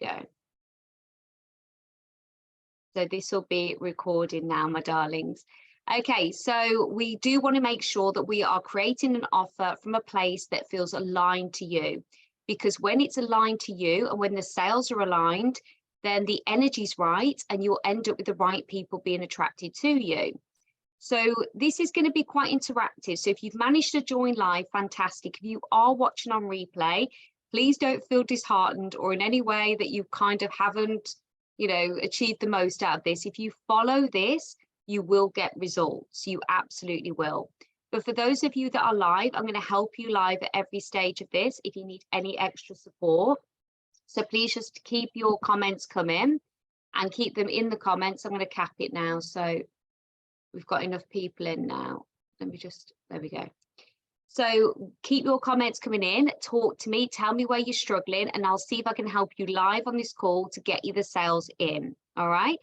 go. So this will be recorded now, my darlings. Okay, so we do want to make sure that we are creating an offer from a place that feels aligned to you, because when it's aligned to you and when the sales are aligned, then the energy's right and you'll end up with the right people being attracted to you. So this is going to be quite interactive. So if you've managed to join live, fantastic. If you are watching on replay, please don't feel disheartened or in any way that you kind of haven't, you know, achieved the most out of this. If you follow this, you will get results. You absolutely will. But for those of you that are live, I'm going to help you live at every stage of this if you need any extra support. So please just keep your comments coming and keep them in the comments. I'm going to cap it now. So we've got enough people in now. Let me just, there we go. So keep your comments coming in, talk to me, tell me where you're struggling, and I'll see if I can help you live on this call to get you the sales in. All right.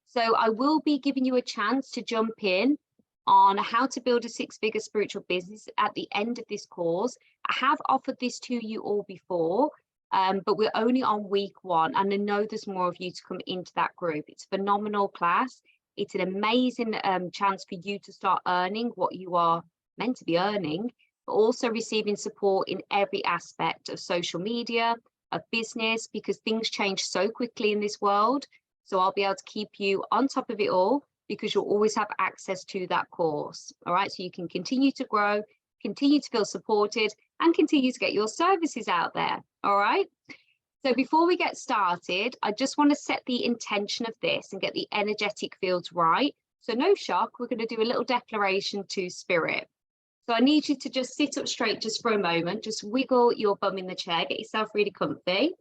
So I will be giving you a chance to jump in on how to build a six-figure spiritual business at the end of this course. I have offered this to you all before, but we're only on week 1, and I know there's more of you to come into that group. It's a phenomenal class. It's an amazing chance for you to start earning what you are meant to be earning, but also receiving support in every aspect of social media, of business, because things change so quickly in this world. So I'll be able to keep you on top of it all because you'll always have access to that course. All right, so you can continue to grow, continue to feel supported, and continue to get your services out there. All right. So before we get started, I just want to set the intention of this and get the energetic fields right. So no shock, we're going to do a little declaration to spirit. So I need you to just sit up straight just for a moment, just wiggle your bum in the chair, get yourself really comfy,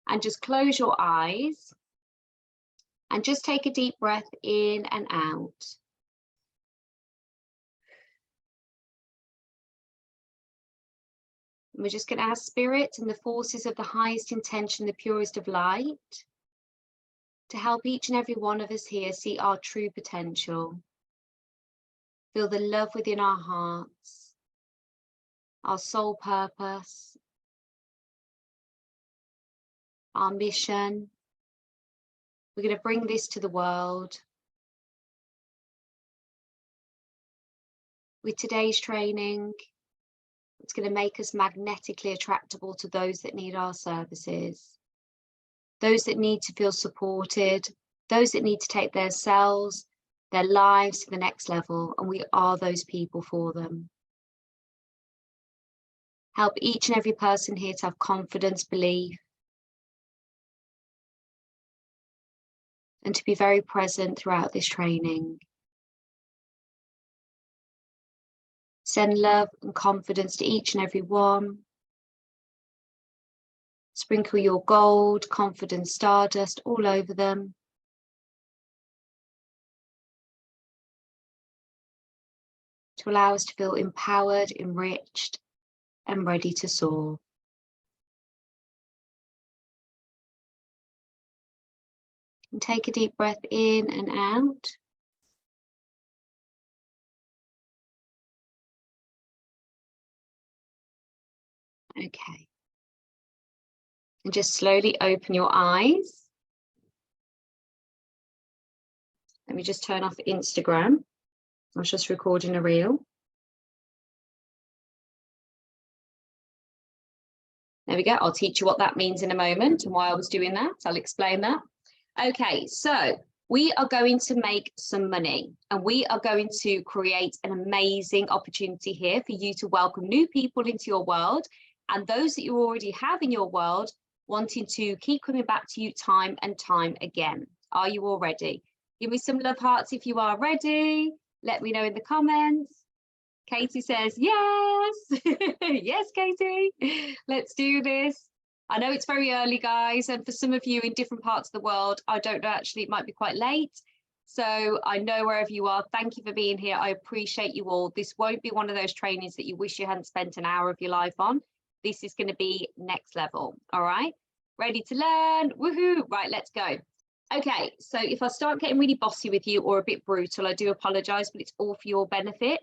and just close your eyes and just take a deep breath in and out. And we're just going to ask spirit and the forces of the highest intention, the purest of light, to help each and every one of us here see our true potential. Feel the love within our hearts, our soul purpose, our mission. We're going to bring this to the world. With today's training, it's going to make us magnetically attractable to those that need our services, those that need to feel supported, those that need to take their selves, their lives to the next level, and we are those people for them. Help each and every person here to have confidence, belief, and to be very present throughout this training. Send love and confidence to each and every one. Sprinkle your gold, confidence, stardust all over them. To allow us to feel empowered, enriched, and ready to soar. And take a deep breath in and out. Okay. And just slowly open your eyes. Let me just turn off Instagram. I was just recording a reel. There we go. I'll teach you what that means in a moment and why I was doing that. I'll explain that. Okay, so we are going to make some money and we are going to create an amazing opportunity here for you to welcome new people into your world, and those that you already have in your world wanting to keep coming back to you time and time again. Are you all ready? Give me some love hearts if you are ready. Let me know in the comments. Katie says, yes. Yes, Katie, let's do this. I know it's very early, guys, and for some of you in different parts of the world, I don't know, actually, it might be quite late. So I know wherever you are, thank you for being here. I appreciate you all. This won't be one of those trainings that you wish you hadn't spent an hour of your life on. This is going to be next level. All right, ready to learn? Woohoo! Right, let's go. Okay, so if I start getting really bossy with you or a bit brutal, I do apologize, but it's all for your benefit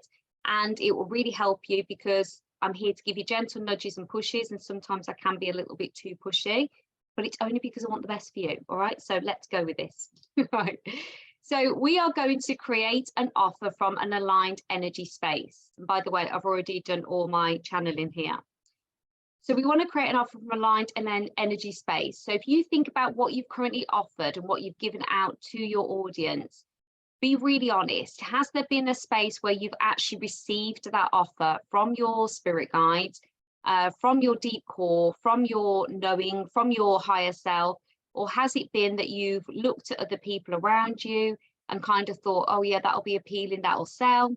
and it will really help you because I'm here to give you gentle nudges and pushes, and sometimes I can be a little bit too pushy. but it's only because I want the best for you. All right, so let's go with this. Right. So we are going to create an offer from an aligned energy space. And by the way, I've already done all my channeling here. So we want to create an offer from aligned and then energy space. So if you think about what you've currently offered and what you've given out to your audience, be really honest. Has there been a space where you've actually received that offer from your spirit guides, from your deep core, from your knowing, from your higher self? Or has it been that you've looked at other people around you and kind of thought, oh yeah, that'll be appealing, that'll sell,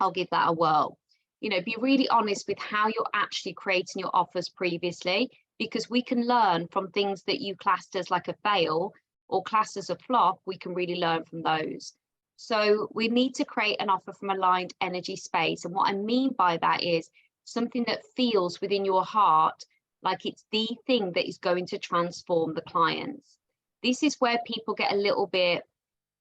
I'll give that a whirl? You know, be really honest with how you're actually creating your offers previously, because we can learn from things that you classed as like a fail or classed as a flop. We can really learn from those. So we need to create an offer from aligned energy space. And what I mean by that is something that feels within your heart like it's the thing that is going to transform the clients. This is where people get a little bit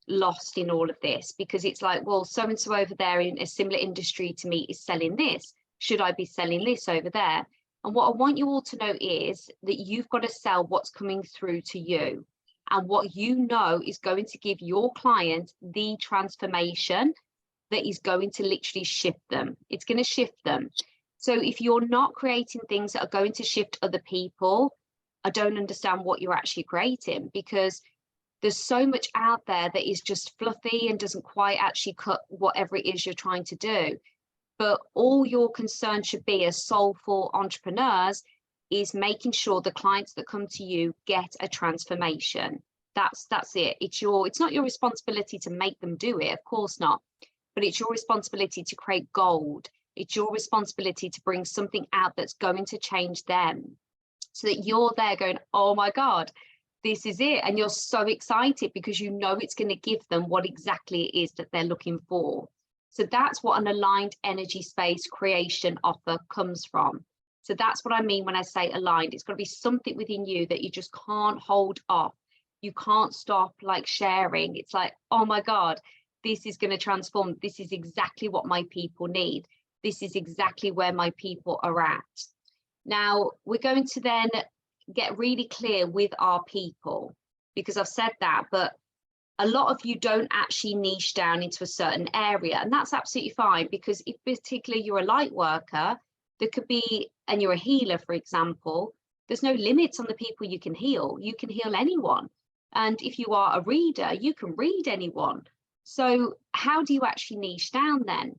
lost in all of this, because it's like, well, so and so over there in a similar industry to me is selling this. Should I be selling this over there? And what I want you all to know is that you've got to sell what's coming through to you, and what you know is going to give your client the transformation that is going to literally shift them. It's going to shift them. So if you're not creating things that are going to shift other people, I don't understand what you're actually creating, because there's so much out there that is just fluffy and doesn't quite actually cut whatever it is you're trying to do. But all your concern should be as soulful entrepreneurs is making sure the clients that come to you get a transformation. That's it. It's not your responsibility to make them do it, of course not. But it's your responsibility to create gold. It's your responsibility to bring something out that's going to change them, so that you're there going, oh my God, this is it. And you're so excited because you know it's going to give them what exactly it is that they're looking for. So that's what an aligned energy space creation offer comes from. So that's what I mean when I say aligned. It's got to be something within you that you just can't hold off. You can't stop like sharing. It's like, oh my God, this is going to transform. This is exactly what my people need. This is exactly where my people are at. Now we're going to then get really clear with our people, because I've said that, but a lot of you don't actually niche down into a certain area, and that's absolutely fine, because if particularly you're a light worker, there could be, and you're a healer, for example, there's no limits on the people you can heal. You can heal anyone. And if you are a reader, you can read anyone. So how do you actually niche down then?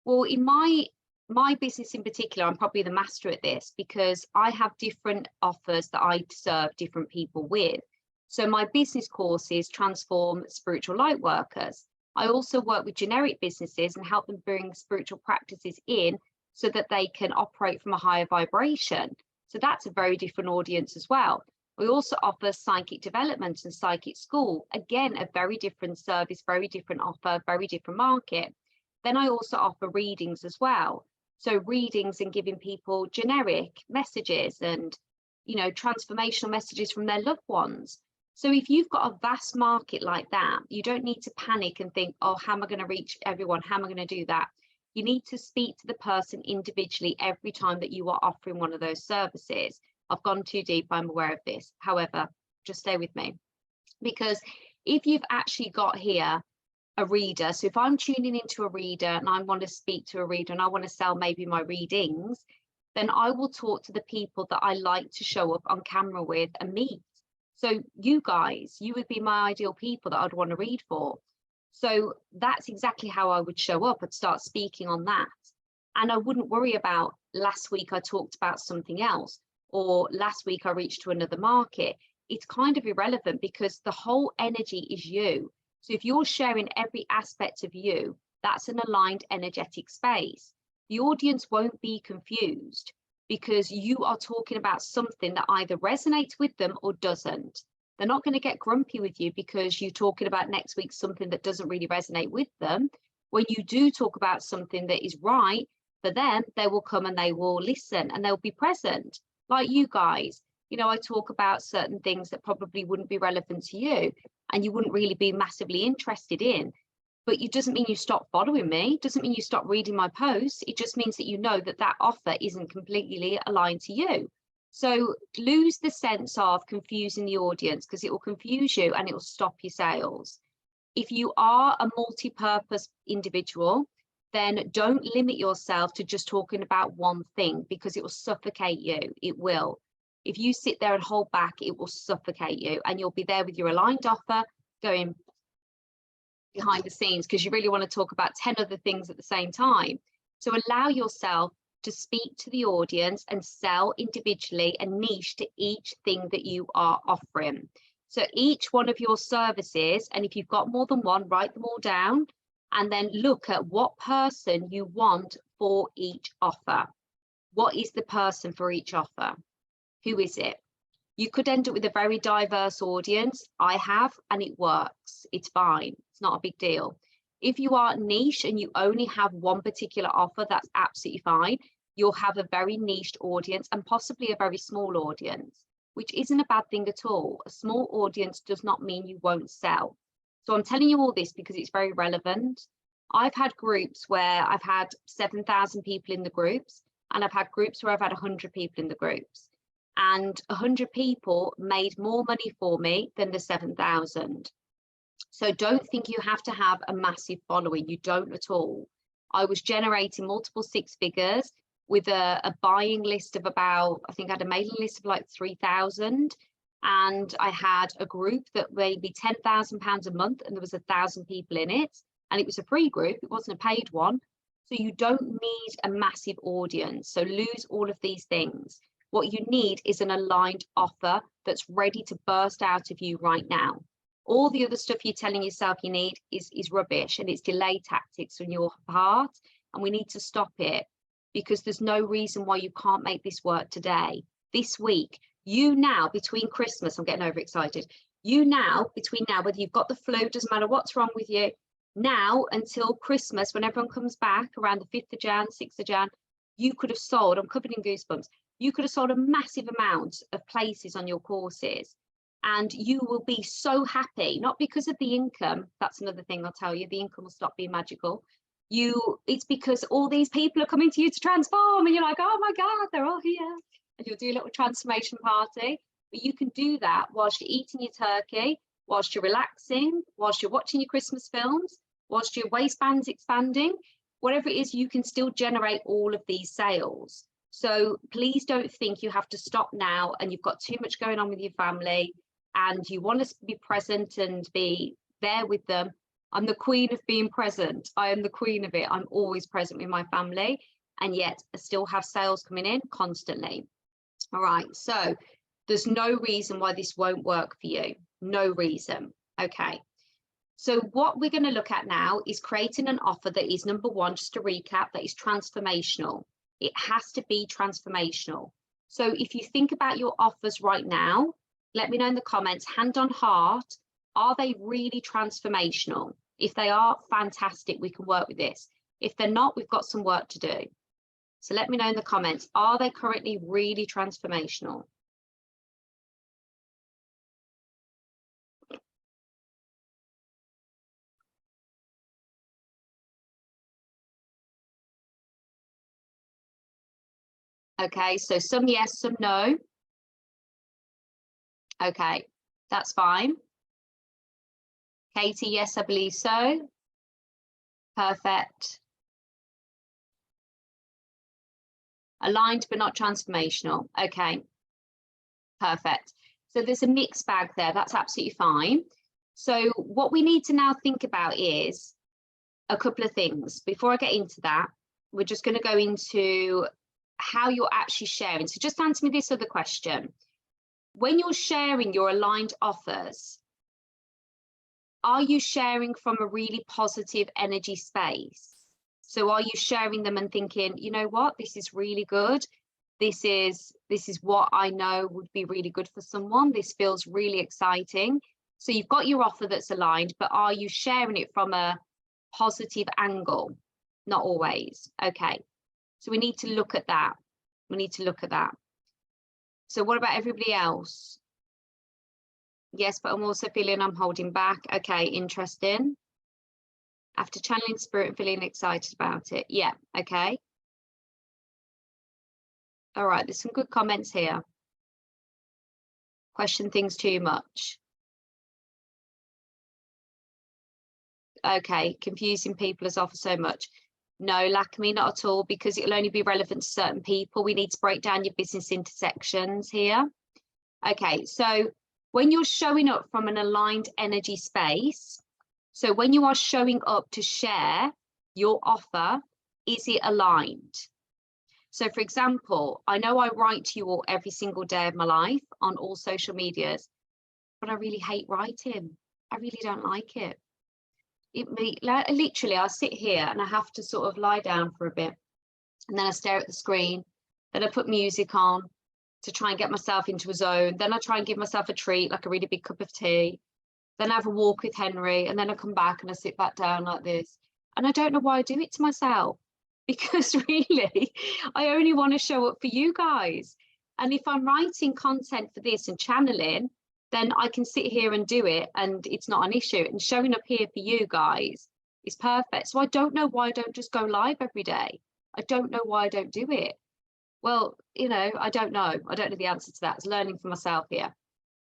Well, in my business in particular, I'm probably the master at this, because I have different offers that I serve different people with. So my business courses transform spiritual light workers. I also work with generic businesses and help them bring spiritual practices in so that they can operate from a higher vibration. So that's a very different audience as well. We also offer psychic development and psychic school. Again, a very different service, very different offer, very different market. Then I also offer readings as well. So readings and giving people generic messages and, you know, transformational messages from their loved ones. So if you've got a vast market like that, you don't need to panic and think, oh, how am I going to reach everyone? How am I going to do that? You need to speak to the person individually every time that you are offering one of those services. I've gone too deep, I'm aware of this. However, just stay with me, because if you've actually got here a reader, so if I'm tuning into a reader and I want to speak to a reader and I want to sell maybe my readings, then I will talk to the people that I like to show up on camera with and meet. So you guys, you would be my ideal people that I'd want to read for. So that's exactly how I would show up. I'd start speaking on that. And I wouldn't worry about last week I talked about something else, or last week I reached to another market. It's kind of irrelevant, because the whole energy is you. So if you're sharing every aspect of you, that's an aligned energetic space. The audience won't be confused, because you are talking about something that either resonates with them or doesn't. They're not going to get grumpy with you because you're talking about next week something that doesn't really resonate with them. When you do talk about something that is right for them, they will come and they will listen and they'll be present. Like you guys, you know, I talk about certain things that probably wouldn't be relevant to you and you wouldn't really be massively interested in. But it doesn't mean you stop following me. It doesn't mean you stop reading my posts. It just means that you know that that offer isn't completely aligned to you. So lose the sense of confusing the audience, because it will confuse you and it will stop your sales. If you are a multi-purpose individual, then don't limit yourself to just talking about one thing, because it will suffocate you. It will. If you sit there and hold back, it will suffocate you, and you'll be there with your aligned offer going behind the scenes because you really want to talk about 10 other things at the same time. So allow yourself to speak to the audience and sell individually and niche to each thing that you are offering. So each one of your services, and if you've got more than one, write them all down and then look at what person you want for each offer. What is the person for each offer? Who is it? You could end up with a very diverse audience. I have, and it works. It's fine. It's not a big deal. If you are niche and you only have one particular offer, that's absolutely fine. You'll have a very niched audience and possibly a very small audience, which isn't a bad thing at all. A small audience does not mean you won't sell. So I'm telling you all this because it's very relevant. I've had groups where I've had 7,000 people in the groups, and I've had groups where I've had 100 people in the groups. And 100 people made more money for me than the 7,000. So don't think you have to have a massive following. You don't at all. I was generating multiple six figures with a buying list of about, I think I had a mailing list of like 3,000. And I had a group that made me £10,000 a month, and there was 1,000 people in it. And it was a free group. It wasn't a paid one. So you don't need a massive audience. So lose all of these things. What you need is an aligned offer that's ready to burst out of you right now. All the other stuff you're telling yourself you need is rubbish, and it's delay tactics on your part, and we need to stop it because there's no reason why you can't make this work today, this week. You now, between Christmas, I'm getting overexcited. You now, between now, whether you've got the flu, doesn't matter what's wrong with you, now until Christmas, when everyone comes back around the 5th of Jan, 6th of Jan, you could have sold, I'm covered in goosebumps, you could have sold a massive amount of places on your courses, and you will be so happy, not because of the income. That's another thing I'll tell you, the income will stop being magical. It's because all these people are coming to you to transform, and you're like, oh my God, they're all here. And you'll do a little transformation party. But you can do that whilst you're eating your turkey, whilst you're relaxing, whilst you're watching your Christmas films, whilst your waistband's expanding, whatever it is, you can still generate all of these sales. So please don't think you have to stop now and you've got too much going on with your family and you want to be present and be there with them. I'm the queen of being present. I am the queen of it. I'm always present with my family, and yet I still have sales coming in constantly. All right, so there's no reason why this won't work for you. No reason. Okay. So what we're going to look at now is creating an offer that is, number one, just to recap, that is transformational. It has to be transformational. So if you think about your offers right now, let me know in the comments, hand on heart, are they really transformational? If they are, fantastic, we can work with this. If they're not, we've got some work to do. So let me know in the comments, are they currently really transformational? Okay, so some yes, some no. Okay, that's fine. Katie, yes, I believe so. Perfect. Aligned but not transformational. Okay, perfect. So there's a mixed bag there. That's absolutely fine. So what we need to now think about is a couple of things. Before I get into that, we're just going to go into how you're actually sharing. So just answer me this other question. When you're sharing your aligned offers, are you sharing from a really positive energy space? So are you sharing them and thinking, you know what, this is really good. This is what I know would be really good for someone. This feels really exciting. So you've got your offer that's aligned, but are you sharing it from a positive angle? Not always. Okay. So we need to look at that. We need to look at that. So what about everybody else? Yes, but I'm also feeling I'm holding back. Okay, interesting. After channeling spirit and feeling excited about it. Yeah, okay. All right, there's some good comments here. question things too much? Okay, confusing people as offer so much. No, Lakmi, not at all, because it'll only be relevant to certain people. We need to break down your business intersections here. Okay, so when you're showing up from an aligned energy space, so when you are showing up to share your offer, is it aligned? So for example, I know I write to you all every single day of my life on all social medias, but I really hate writing. I really don't like it. Literally, I sit here and I have to sort of lie down for a bit, and then I stare at the screen, then I put music on to try and get myself into a zone, then I try and give myself a treat, like a really big cup of tea, then I have a walk with Henry, and then I come back and I sit back down like this, and I don't know why I do it to myself, because really I only want to show up for you guys. And if I'm writing content for this and channeling, then I can sit here and do it and it's not an issue. And showing up here for you guys is perfect. So I don't know why I don't just go live every day. I don't know why I don't do it. Well, you know, I don't know. I don't know the answer to that. It's learning for myself here.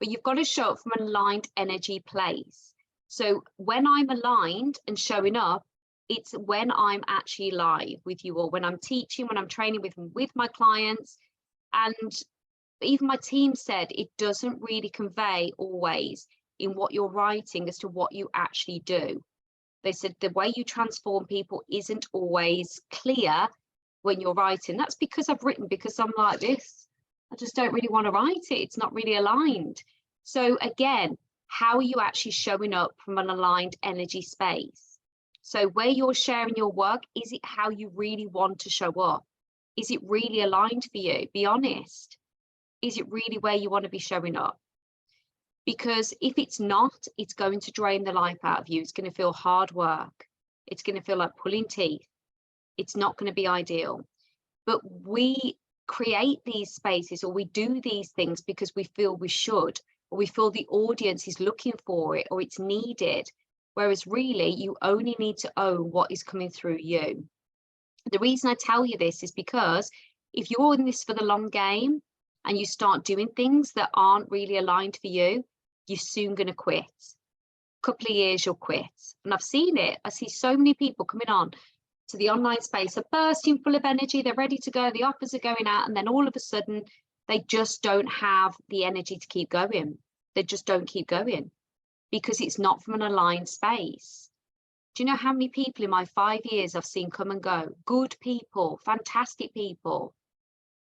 But you've got to show up from an aligned energy place. So when I'm aligned and showing up, it's when I'm actually live with you all, when I'm teaching, when I'm training with my clients. And even my team said it doesn't really convey always in what you're writing as to what you actually do. They said the way you transform people isn't always clear when you're writing. That's because I've written, because I'm like this. I just don't really want to write it. It's not really aligned. So again, how are you actually showing up from an aligned energy space? So where you're sharing your work, is it how you really want to show up? Is it really aligned for you? Be honest. Is it really where you want to be showing up? Because if it's not, it's going to drain the life out of you. It's going to feel hard work. It's going to feel like pulling teeth. It's not going to be ideal. But we create these spaces, or we do these things because we feel we should, or we feel the audience is looking for it, or it's needed. Whereas really, you only need to own what is coming through you. The reason I tell you this is because if you're in this for the long game, and you start doing things that aren't really aligned for you, you're soon going to quit. A couple of years, you'll quit. And I've seen it. I see so many people coming on to the online space are bursting full of energy. They're ready to go. The offers are going out. And then all of a sudden, they just don't have the energy to keep going. They just don't keep going because it's not from an aligned space. Do you know how many people in my 5 years I've seen come and go? Good people, fantastic people.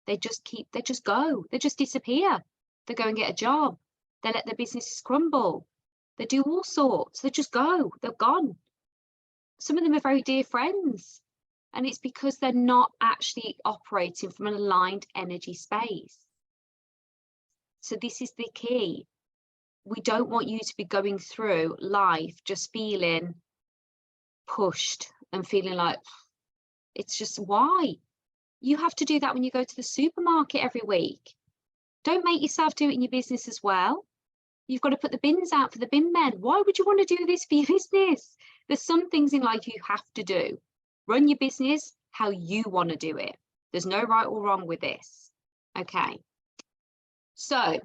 They just go, they just disappear. They go and get a job. They let their businesses crumble. They do all sorts. They just go, they're gone. Some of them are very dear friends. And it's because they're not actually operating from an aligned energy space. So this is the key. We don't want you to be going through life just feeling pushed and feeling like, it's just why? You have to do that when you go to the supermarket every week. Don't make yourself do it in your business as well. You've got to put the bins out for the bin men. Why would you want to do this for your business? There's some things in life you have to do. Run your business how you want to do it. There's no right or wrong with this. Okay. So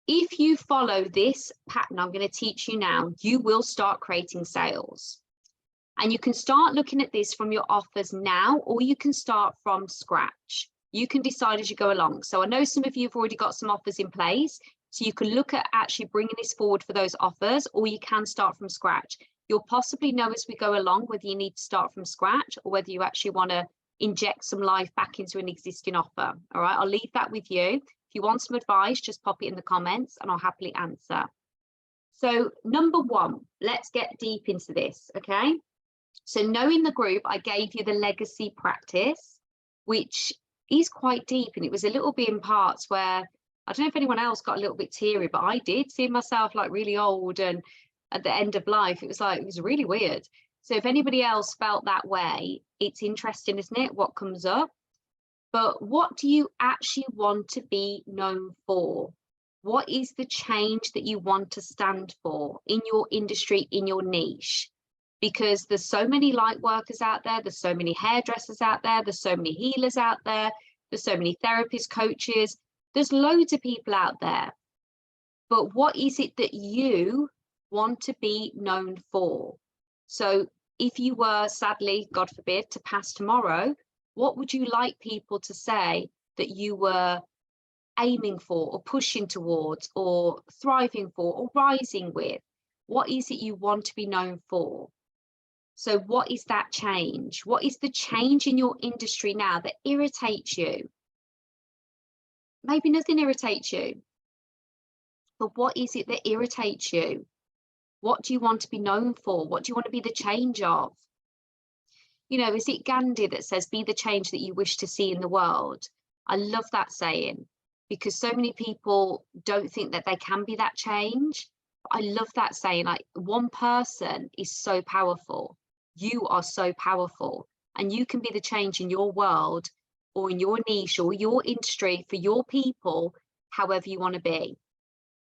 if you follow this pattern I'm going to teach you now, you will start creating sales. And you can start looking at this from your offers now, or you can start from scratch. You can decide as you go along. So I know some of you have already got some offers in place, so you can look at actually bringing this forward for those offers, or you can start from scratch. You'll possibly know as we go along whether you need to start from scratch or whether you actually want to inject some life back into an existing offer. All right, I'll leave that with you. If you want some advice, just pop it in the comments and I'll happily answer. So number one, let's get deep into this, okay? So knowing the group, I gave you the legacy practice, which is quite deep. And it was a little bit in parts where, I don't know if anyone else got a little bit teary, but I did see myself like really old and at the end of life. It was really weird. So if anybody else felt that way, it's interesting, isn't it, what comes up? But what do you actually want to be known for? What is the change that you want to stand for in your industry, in your niche? Because there's so many light workers out there, there's so many hairdressers out there, there's so many healers out there, there's so many therapists, coaches, there's loads of people out there. but what is it that you want to be known for? So if you were, sadly, God forbid, to pass tomorrow, what would you like people to say that you were aiming for or pushing towards or thriving for or rising with? What is it you want to be known for? So what is that change? What is the change in your industry now that irritates you? Maybe nothing irritates you, but what is it that irritates you? What do you want to be known for? What do you want to be the change of? You know, is it Gandhi that says, be the change that you wish to see in the world? I love that saying, because so many people don't think that they can be that change. I love that saying, like, one person is so powerful. You are so powerful, and you can be the change in your world or in your niche or your industry for your people, however you want to be.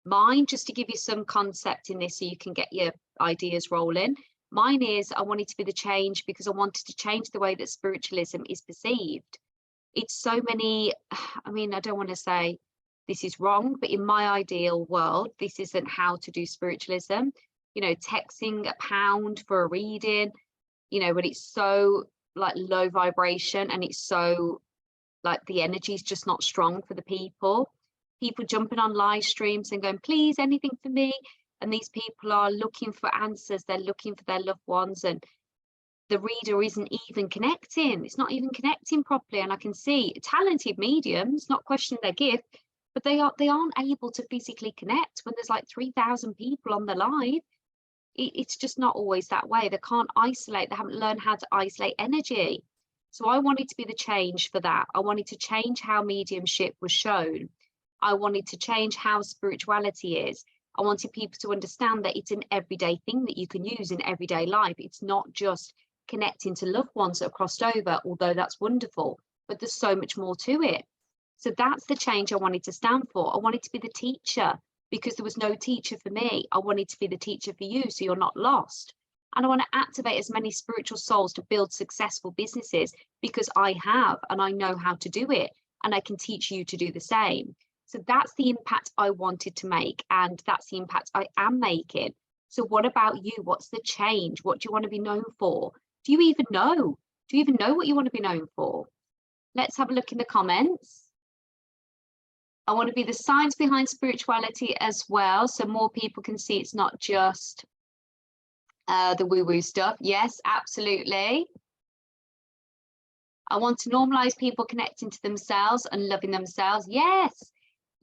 Mine, just to give you some concept in this so you can get your ideas rolling, mine is I wanted to be the change because I wanted to change the way that spiritualism is perceived. It's so many, I mean, I don't want to say this is wrong, but in my ideal world, this isn't how to do spiritualism. You know, texting £1 for a reading, you know, when it's so like low vibration and it's so like the energy is just not strong for the people. People jumping on live streams and going, please, anything for me. And these people are looking for answers. They're looking for their loved ones. And the reader isn't even connecting. It's not even connecting properly. And I can see talented mediums, not questioning their gift, but they aren't able to physically connect when there's like 3,000 people on the live. It's just not always that way. They can't isolate. They haven't learned how to isolate energy. So I wanted to be the change for that. I wanted to change how mediumship was shown. I wanted to change how spirituality is. I wanted people to understand that it's an everyday thing that you can use in everyday life. It's not just connecting to loved ones that have crossed over, although that's wonderful, but there's so much more to it. So that's the change I wanted to stand for. I wanted to be the teacher because there was no teacher for me. I wanted to be the teacher for you so you're not lost. And I want to activate as many spiritual souls to build successful businesses because I have and I know how to do it, and I can teach you to do the same. So that's the impact I wanted to make, and that's the impact I am making. So what about you? What's the change? What do you want to be known for? Do you even know? Do you even know what you want to be known for? Let's have a look in the comments. I want to be the science behind spirituality as well, so more people can see it's not just the woo-woo stuff. Yes, absolutely. I want to normalize people connecting to themselves and loving themselves. Yes.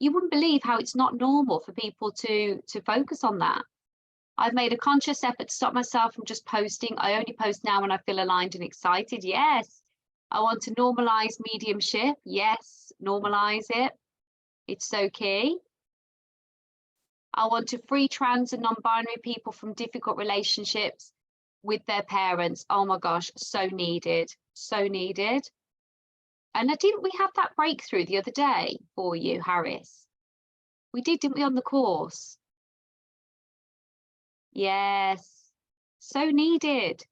You wouldn't believe how it's not normal for people to focus on that. I've made a conscious effort to stop myself from just posting. I only post now when I feel aligned and excited. Yes. I want to normalize mediumship. Yes, normalize it. It's so key. I want to free trans and non-binary people from difficult relationships with their parents. Oh my gosh, so needed, so needed. And didn't we have that breakthrough the other day for you, Harris? We did, didn't we, on the course? Yes, so needed.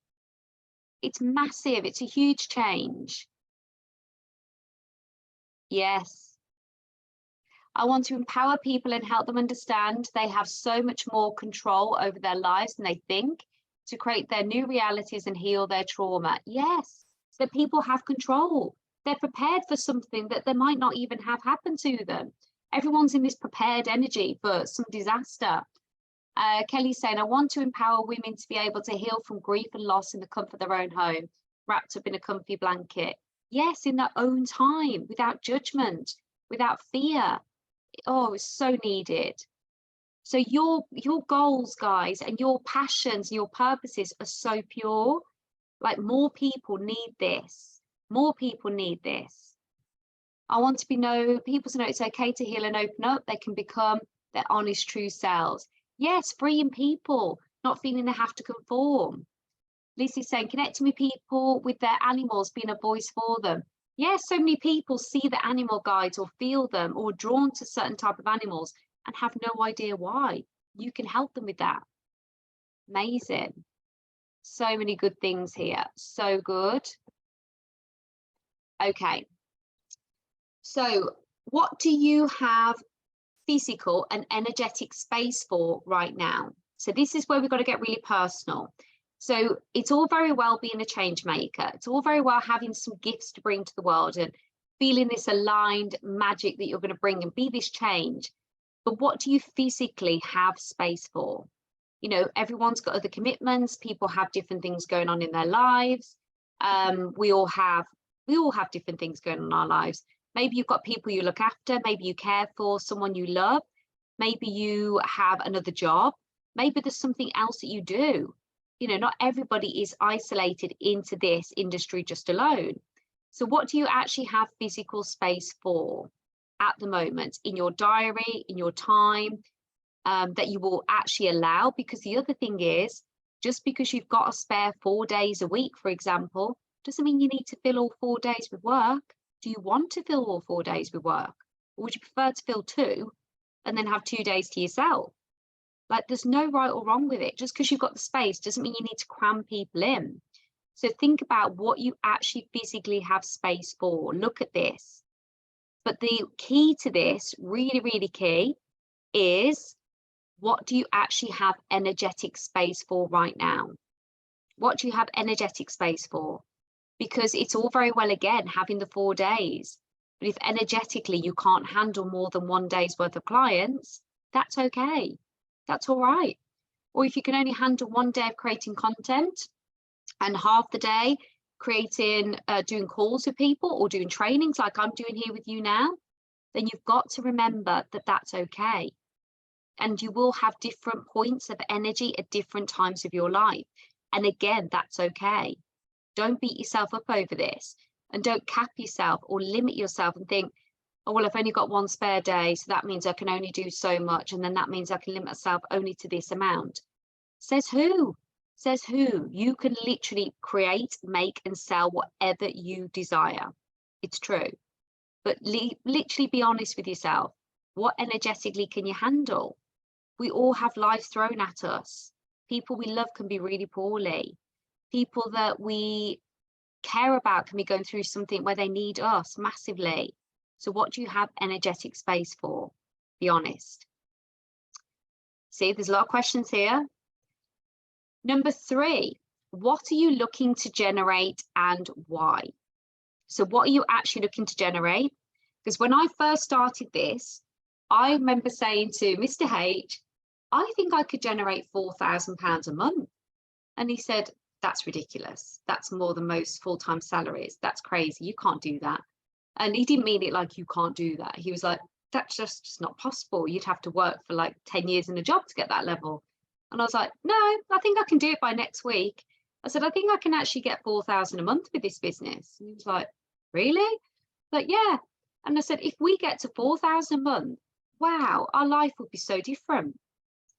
It's massive. It's a huge change. Yes. I want to empower people and help them understand they have so much more control over their lives than they think, to create their new realities and heal their trauma. Yes, that people have control. They're prepared for something that they might not even have happen to them. Everyone's in this prepared energy for some disaster. Kelly's saying, I want to empower women to be able to heal from grief and loss in the comfort of their own home, wrapped up in a comfy blanket. Yes, in their own time, without judgment, without fear. Oh, it's so needed. So your goals, guys, and your passions and your purposes are so pure. Like, more people need this. More people need this. I want to be people to know it's okay to heal and open up. They can become their honest, true selves. Yes, freeing people, not feeling they have to conform. Lucy's saying, connecting with people, with their animals, being a voice for them. Yes, so many people see the animal guides or feel them or drawn to certain type of animals and have no idea why. You can help them with that. Amazing. So many good things here. So good. Okay. So what do you have physical and energetic space for right now? So this is where we've got to get really personal. So it's all very well being a change maker. It's all very well having some gifts to bring to the world and feeling this aligned magic that you're going to bring and be this change. But what do you physically have space for? You know, everyone's got other commitments. People have different things going on in their lives. We all have different things going on in our lives. Maybe you've got people you look after. Maybe you care for someone you love. Maybe you have another job. Maybe there's something else that you do. You know, not everybody is isolated into this industry just alone. So what do you actually have physical space for at the moment in your diary, in your time, that you will actually allow? Because the other thing is, just because you've got a spare 4 days a week, for example, doesn't mean you need to fill all 4 days with work. Do you want to fill all 4 days with work? Or would you prefer to fill 2 and then have 2 days to yourself? Like, there's no right or wrong with it. Just because you've got the space doesn't mean you need to cram people in. So think about what you actually physically have space for. Look at this. But the key to this, really, really key, is what do you actually have energetic space for right now? What do you have energetic space for? Because it's all very well, again, having the 4 days. But if energetically you can't handle more than 1 day's worth of clients, that's okay. That's all right. Or if you can only handle 1 day of creating content and half the day creating, doing calls with people or doing trainings like I'm doing here with you now, then you've got to remember that that's okay. And you will have different points of energy at different times of your life. And again, that's okay. Don't beat yourself up over this, and don't cap yourself or limit yourself and think, oh, well, I've only got 1 spare day, so that means I can only do so much. And then that means I can limit myself only to this amount. Says who? Says who? You can literally create, make and sell whatever you desire. It's true. But literally be honest with yourself. What energetically can you handle? We all have life thrown at us. People we love can be really poorly. People that we care about can be going through something where they need us massively. So what do you have energetic space for? Be honest. See, there's a lot of questions here. Number 3, what are you looking to generate and why? So what are you actually looking to generate? Because when I first started this, I remember saying to Mr. H, I think I could generate £4,000 a month. And he said, that's ridiculous. That's more than most full-time salaries. That's crazy. You can't do that. And he didn't mean it like you can't do that. He was like, that's just not possible. You'd have to work for like 10 years in a job to get that level. And I was like, no, I think I can do it by next week. I said, I think I can actually get 4,000 a month with this business. And he was like, really? Like, yeah. And I said, if we get to 4,000 a month, wow, our life would be so different.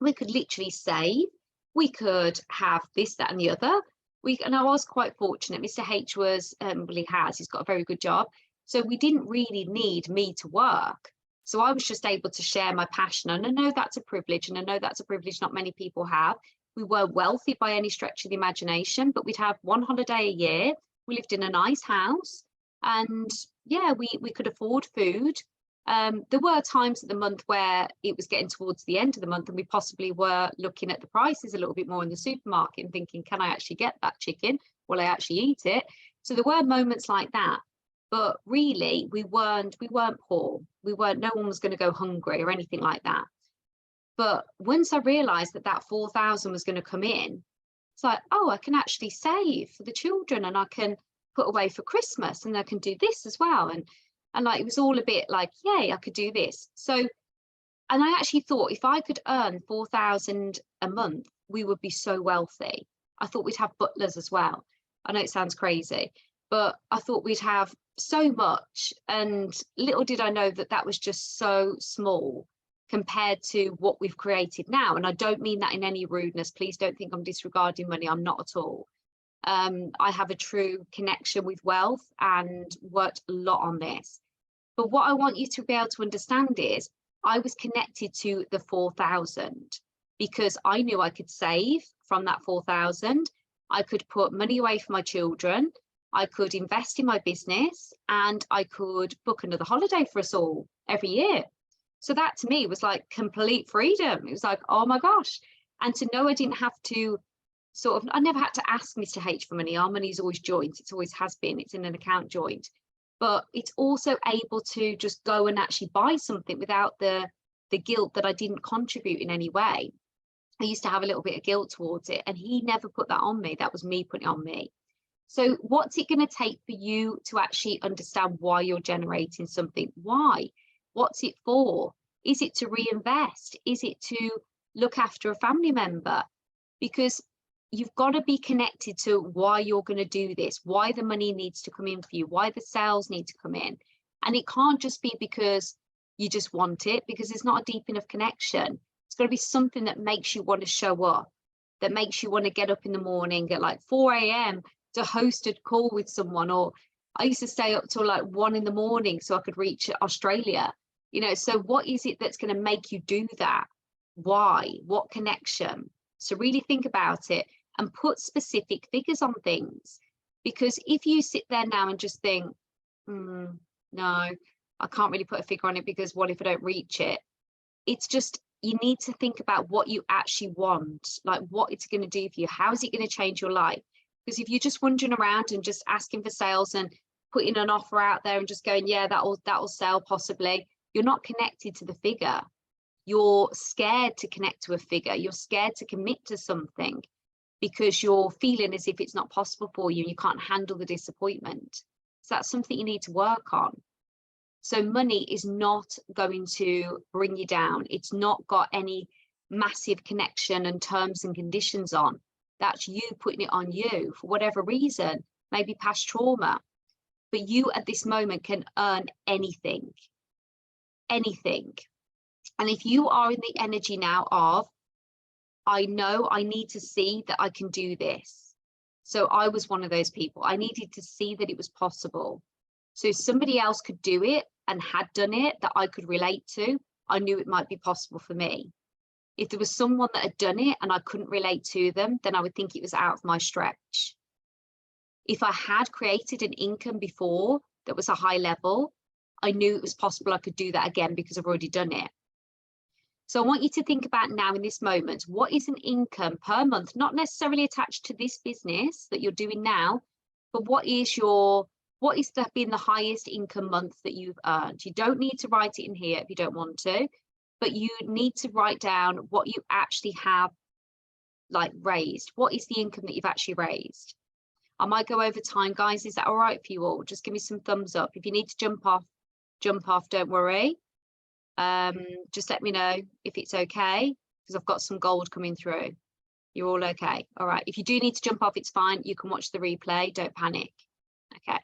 We could literally save. We could have this, that, and the other. And I was quite fortunate. Mr. H was, well, he's got a very good job. So we didn't really need me to work. So I was just able to share my passion. And I know that's a privilege. And I know that's a privilege not many people have. We weren't wealthy by any stretch of the imagination, but we'd have 1 holiday a year. We lived in a nice house. And yeah, we could afford food. There were times of the month where it was getting towards the end of the month and we possibly were looking at the prices a little bit more in the supermarket and thinking, can I actually get that chicken? Will I actually eat it? So there were moments like that. But really, we weren't poor. No one was going to go hungry or anything like that. But once I realized that 4,000 was going to come in, it's like, oh, I can actually save for the children and I can put away for Christmas and I can do this as well. And like, it was all a bit like, yay, I could do this. So, and I actually thought if I could earn 4,000 a month, we would be so wealthy. I thought we'd have butlers as well. I know it sounds crazy, but I thought we'd have so much. And little did I know that was just so small compared to what we've created now. And I don't mean that in any rudeness. Please don't think I'm disregarding money. I'm not at all. I have a true connection with wealth and worked a lot on this. But what I want you to be able to understand is I was connected to the 4,000 because I knew I could save from that 4,000. I could put money away for my children. I could invest in my business and I could book another holiday for us all every year. So that to me was like complete freedom. It was like, oh my gosh. And to know I didn't have to I never had to ask Mr. H for money. Our money is always joint. It's always has been. It's in an account joint. But it's also able to just go and actually buy something without the guilt that I didn't contribute in any way. I used to have a little bit of guilt towards it, and he never put that on me. That was me putting it on me. So what's it going to take for you to actually understand why you're generating something? Why? What's it for? Is it to reinvest? Is it to look after a family member? Because you've got to be connected to why you're going to do this, why the money needs to come in for you, why the sales need to come in. And it can't just be because you just want it, because it's not a deep enough connection. It's got to be something that makes you want to show up, that makes you want to get up in the morning at like 4 a.m. to host a call with someone. Or I used to stay up till like 1 in the morning so I could reach Australia. You know, so what is it that's going to make you do that? Why? What connection? So really think about it and put specific figures on things. Because if you sit there now and just think, no, I can't really put a figure on it because what if I don't reach it? It's just, you need to think about what you actually want, like what it's going to do for you. How is it going to change your life? Because if you're just wandering around and just asking for sales and putting an offer out there and just going, yeah, that'll sell possibly, you're not connected to the figure. You're scared to connect to a figure. You're scared to commit to something because you're feeling as if it's not possible for you and you can't handle the disappointment. So that's something you need to work on. So money is not going to bring you down. It's not got any massive connection and terms and conditions on. That's you putting it on you for whatever reason, maybe past trauma. But you at this moment can earn anything, anything. And if you are in the energy now of, I know I need to see that I can do this. So I was one of those people. I needed to see that it was possible. So if somebody else could do it and had done it that I could relate to, I knew it might be possible for me. If there was someone that had done it and I couldn't relate to them, then I would think it was out of my stretch. If I had created an income before that was a high level, I knew it was possible I could do that again because I've already done it. So I want you to think about now in this moment, what is an income per month, not necessarily attached to this business that you're doing now, but what is been the highest income month that you've earned? You don't need to write it in here if you don't want to, but you need to write down what you actually have like raised. What is the income that you've actually raised? I might go over time, guys. Is that all right for you all? Just give me some thumbs up. If you need to jump off, don't worry. Just let me know if it's okay, because I've got some gold coming through. You're all okay. All right. If you do need to jump off, it's fine. You can watch the replay. Don't panic. Okay.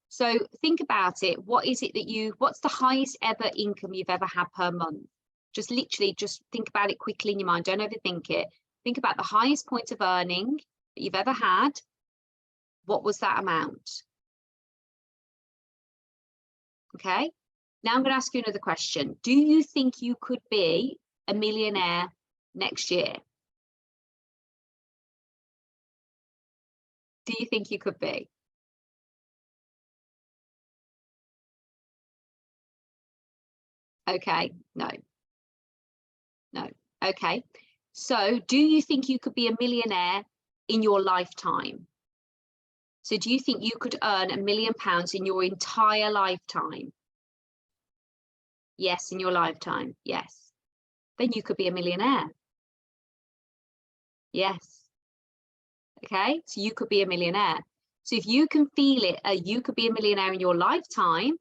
So think about it. What is it that what's the highest ever income you've ever had per month? Just literally just think about it quickly in your mind. Don't overthink it. Think about the highest point of earning that you've ever had. What was that amount? Okay. Now I'm going to ask you another question. Do you think you could be a millionaire next year? Do you think you could be? Okay, no. Okay. So do you think you could be a millionaire in your lifetime? So do you think you could earn £1 million in your entire lifetime? Yes, in your lifetime. Yes. Then you could be a millionaire. Yes. Okay, so you could be a millionaire. So if you can feel it, you could be a millionaire in your lifetime,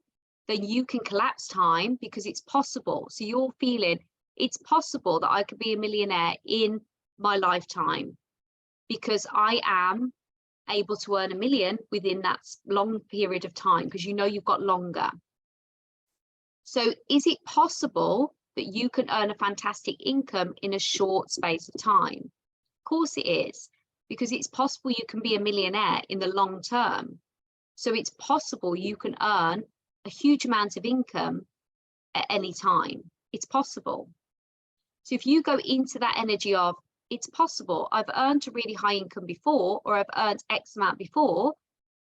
then you can collapse time because it's possible. So you're feeling it's possible that I could be a millionaire in my lifetime because I am able to earn $1 million within that long period of time, because you know you've got longer. So is it possible that you can earn a fantastic income in a short space of time? Of course it is, because it's possible you can be a millionaire in the long term. So it's possible you can earn a huge amount of income at any time. It's possible. So if you go into that energy of, it's possible, I've earned a really high income before, or I've earned X amount before.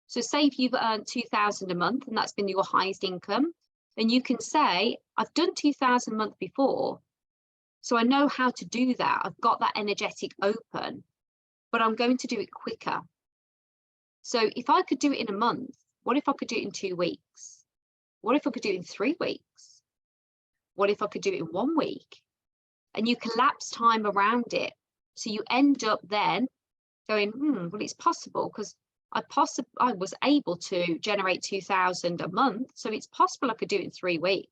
So say if you've earned 2,000 a month and that's been your highest income, And you can say, I've done 2,000 a month before, so I know how to do that. I've got that energetic open, but I'm going to do it quicker. So if I could do it in a month, what if I could do it in 2 weeks? What if I could do it in 3 weeks? What if I could do it in 1 week? And you collapse time around it. So you end up then going, well, it's possible because I was able to generate 2,000 a month. So it's possible I could do it in 3 weeks.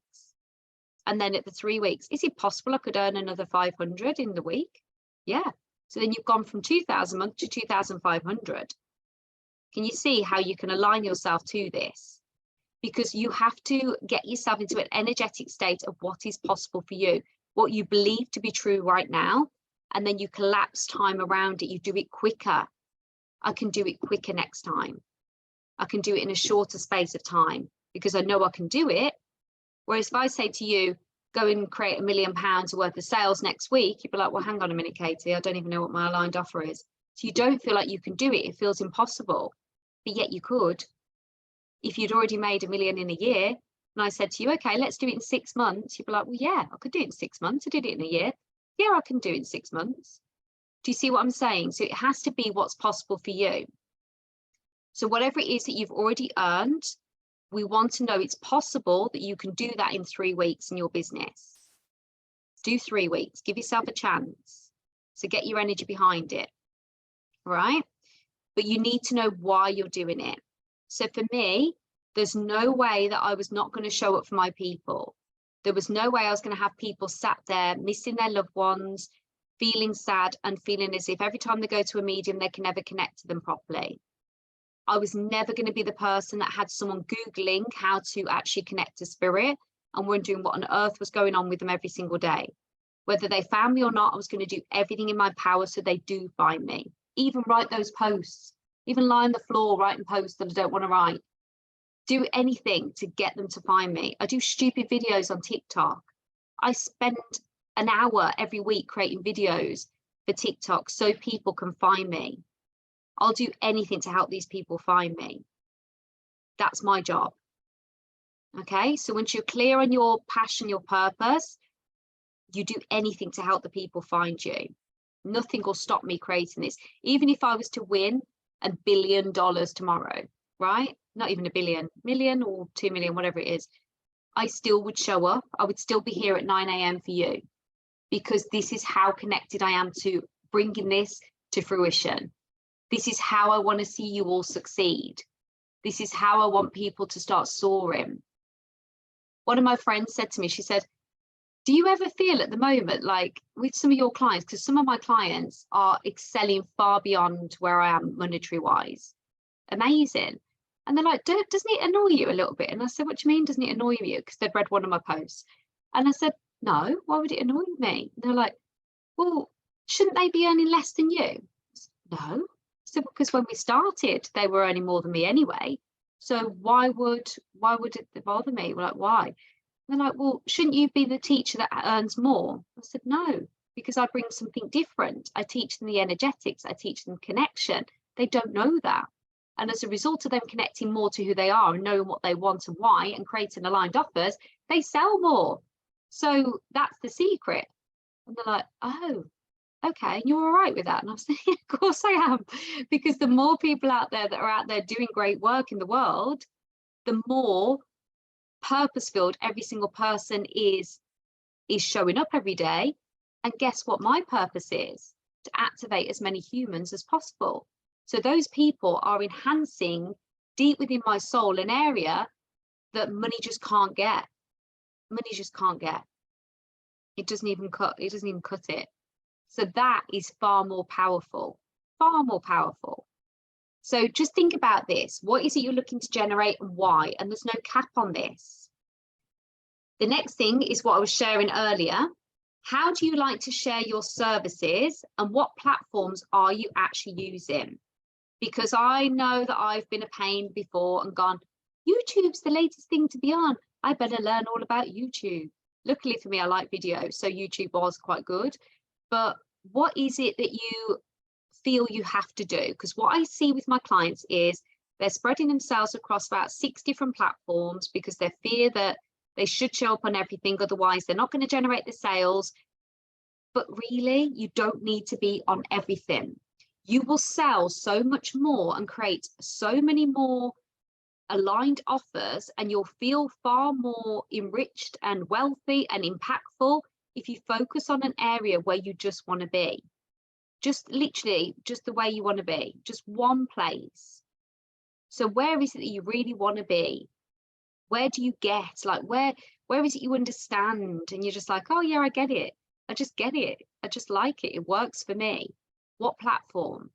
And then at the 3 weeks, is it possible I could earn another 500 in the week? Yeah. So then you've gone from 2,000 a month to 2,500. Can you see how you can align yourself to this? Because you have to get yourself into an energetic state of what is possible for you, what you believe to be true right now. And then you collapse time around it. You do it quicker. I can do it quicker next time. I can do it in a shorter space of time because I know I can do it. Whereas if I say to you, go and create £1 million worth of sales next week, you'd be like, well, hang on a minute, Katie, I don't even know what my aligned offer is. So you don't feel like you can do it. It feels impossible, but yet you could. If you'd already made £1 million in a year, and I said to you, okay, let's do it in 6 months, you'd be like, well, yeah, I could do it in 6 months. I did it in a year. Yeah, I can do it in 6 months. Do you see what I'm saying? So it has to be what's possible for you. So whatever it is that you've already earned, we want to know it's possible that you can do that in 3 weeks in your business. Do 3 weeks, give yourself a chance. So get your energy behind it, right? But you need to know why you're doing it. So for me, there's no way that I was not going to show up for my people. There was no way I was going to have people sat there missing their loved ones, feeling sad and feeling as if every time they go to a medium, they can never connect to them properly. I was never going to be the person that had someone Googling how to actually connect to spirit and wondering what on earth was going on with them every single day. Whether they found me or not, I was going to do everything in my power so they do find me. Even write those posts, even lie on the floor writing posts that I don't want to write. Do anything to get them to find me. I do stupid videos on TikTok. I spend an hour every week creating videos for TikTok so people can find me. I'll do anything to help these people find me. That's my job. Okay, so once you're clear on your passion, your purpose, you do anything to help the people find you. Nothing will stop me creating this. Even if I was to win $1 billion tomorrow, right? Not even 1 billion, million or 2 million, whatever it is, I still would show up. I would still be here at 9 a.m. for you because this is how connected I am to bringing this to fruition. This is how I want to see you all succeed. This is how I want people to start soaring. One of my friends said to me, she said, do you ever feel at the moment like with some of your clients, because some of my clients are excelling far beyond where I am monetary wise, amazing. And they're like, doesn't it annoy you a little bit? And I said, what do you mean, doesn't it annoy you? Because they'd read one of my posts. And I said, no, why would it annoy me? And they're like, well, shouldn't they be earning less than you? I said, no. So because when we started, they were earning more than me anyway. So why would it bother me? We're like, why? And they're like, well, shouldn't you be the teacher that earns more? I said, no, because I bring something different. I teach them the energetics. I teach them connection. They don't know that. And as a result of them connecting more to who they are and knowing what they want and why and creating aligned offers, they sell more. So that's the secret. And they're like, oh, okay, and you're all right with that? And I was saying, of course I am, because the more people out there that are out there doing great work in the world, the more purpose-filled every single person is showing up every day. And guess what my purpose is? To activate as many humans as possible. So those people are enhancing deep within my soul an area that money just can't get. Money just can't get. It doesn't even cut it. So that is far more powerful, far more powerful. So just think about this. What is it you're looking to generate and why? And there's no cap on this. The next thing is what I was sharing earlier. How do you like to share your services and what platforms are you actually using? Because I know that I've been a pain before and gone, YouTube's the latest thing to be on. I better learn all about YouTube. Luckily for me, I like video, so YouTube was quite good. But what is it that you feel you have to do? Because what I see with my clients is they're spreading themselves across about 6 different platforms because they fear that They should show up on everything, otherwise they're not going to generate the sales. But really, you don't need to be on everything. You will sell so much more and create so many more aligned offers, and you'll feel far more enriched and wealthy and impactful if you focus on an area where you just want to be. Just literally just the way you want to be, just one place. So where is it that you really want to be? Where do you get, like, where is it you understand and you're just like, oh yeah, I get it. I just get it. I just like it. It works for me. What platform?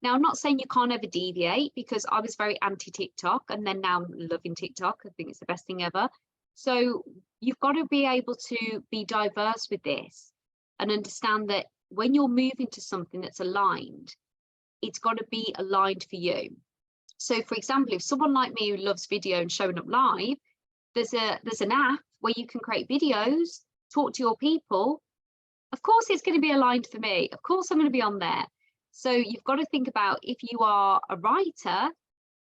Now, I'm not saying you can't ever deviate, because I was very anti-TikTok, and then now I'm loving TikTok. I think it's the best thing ever. So you've got to be able to be diverse with this and understand that when you're moving to something that's aligned, it's got to be aligned for you. So for example, if someone like me who loves video and showing up live, there's an app where you can create videos, talk to your people. Of course it's going to be aligned for me. Of course I'm going to be on there. So you've got to think about, if you are a writer,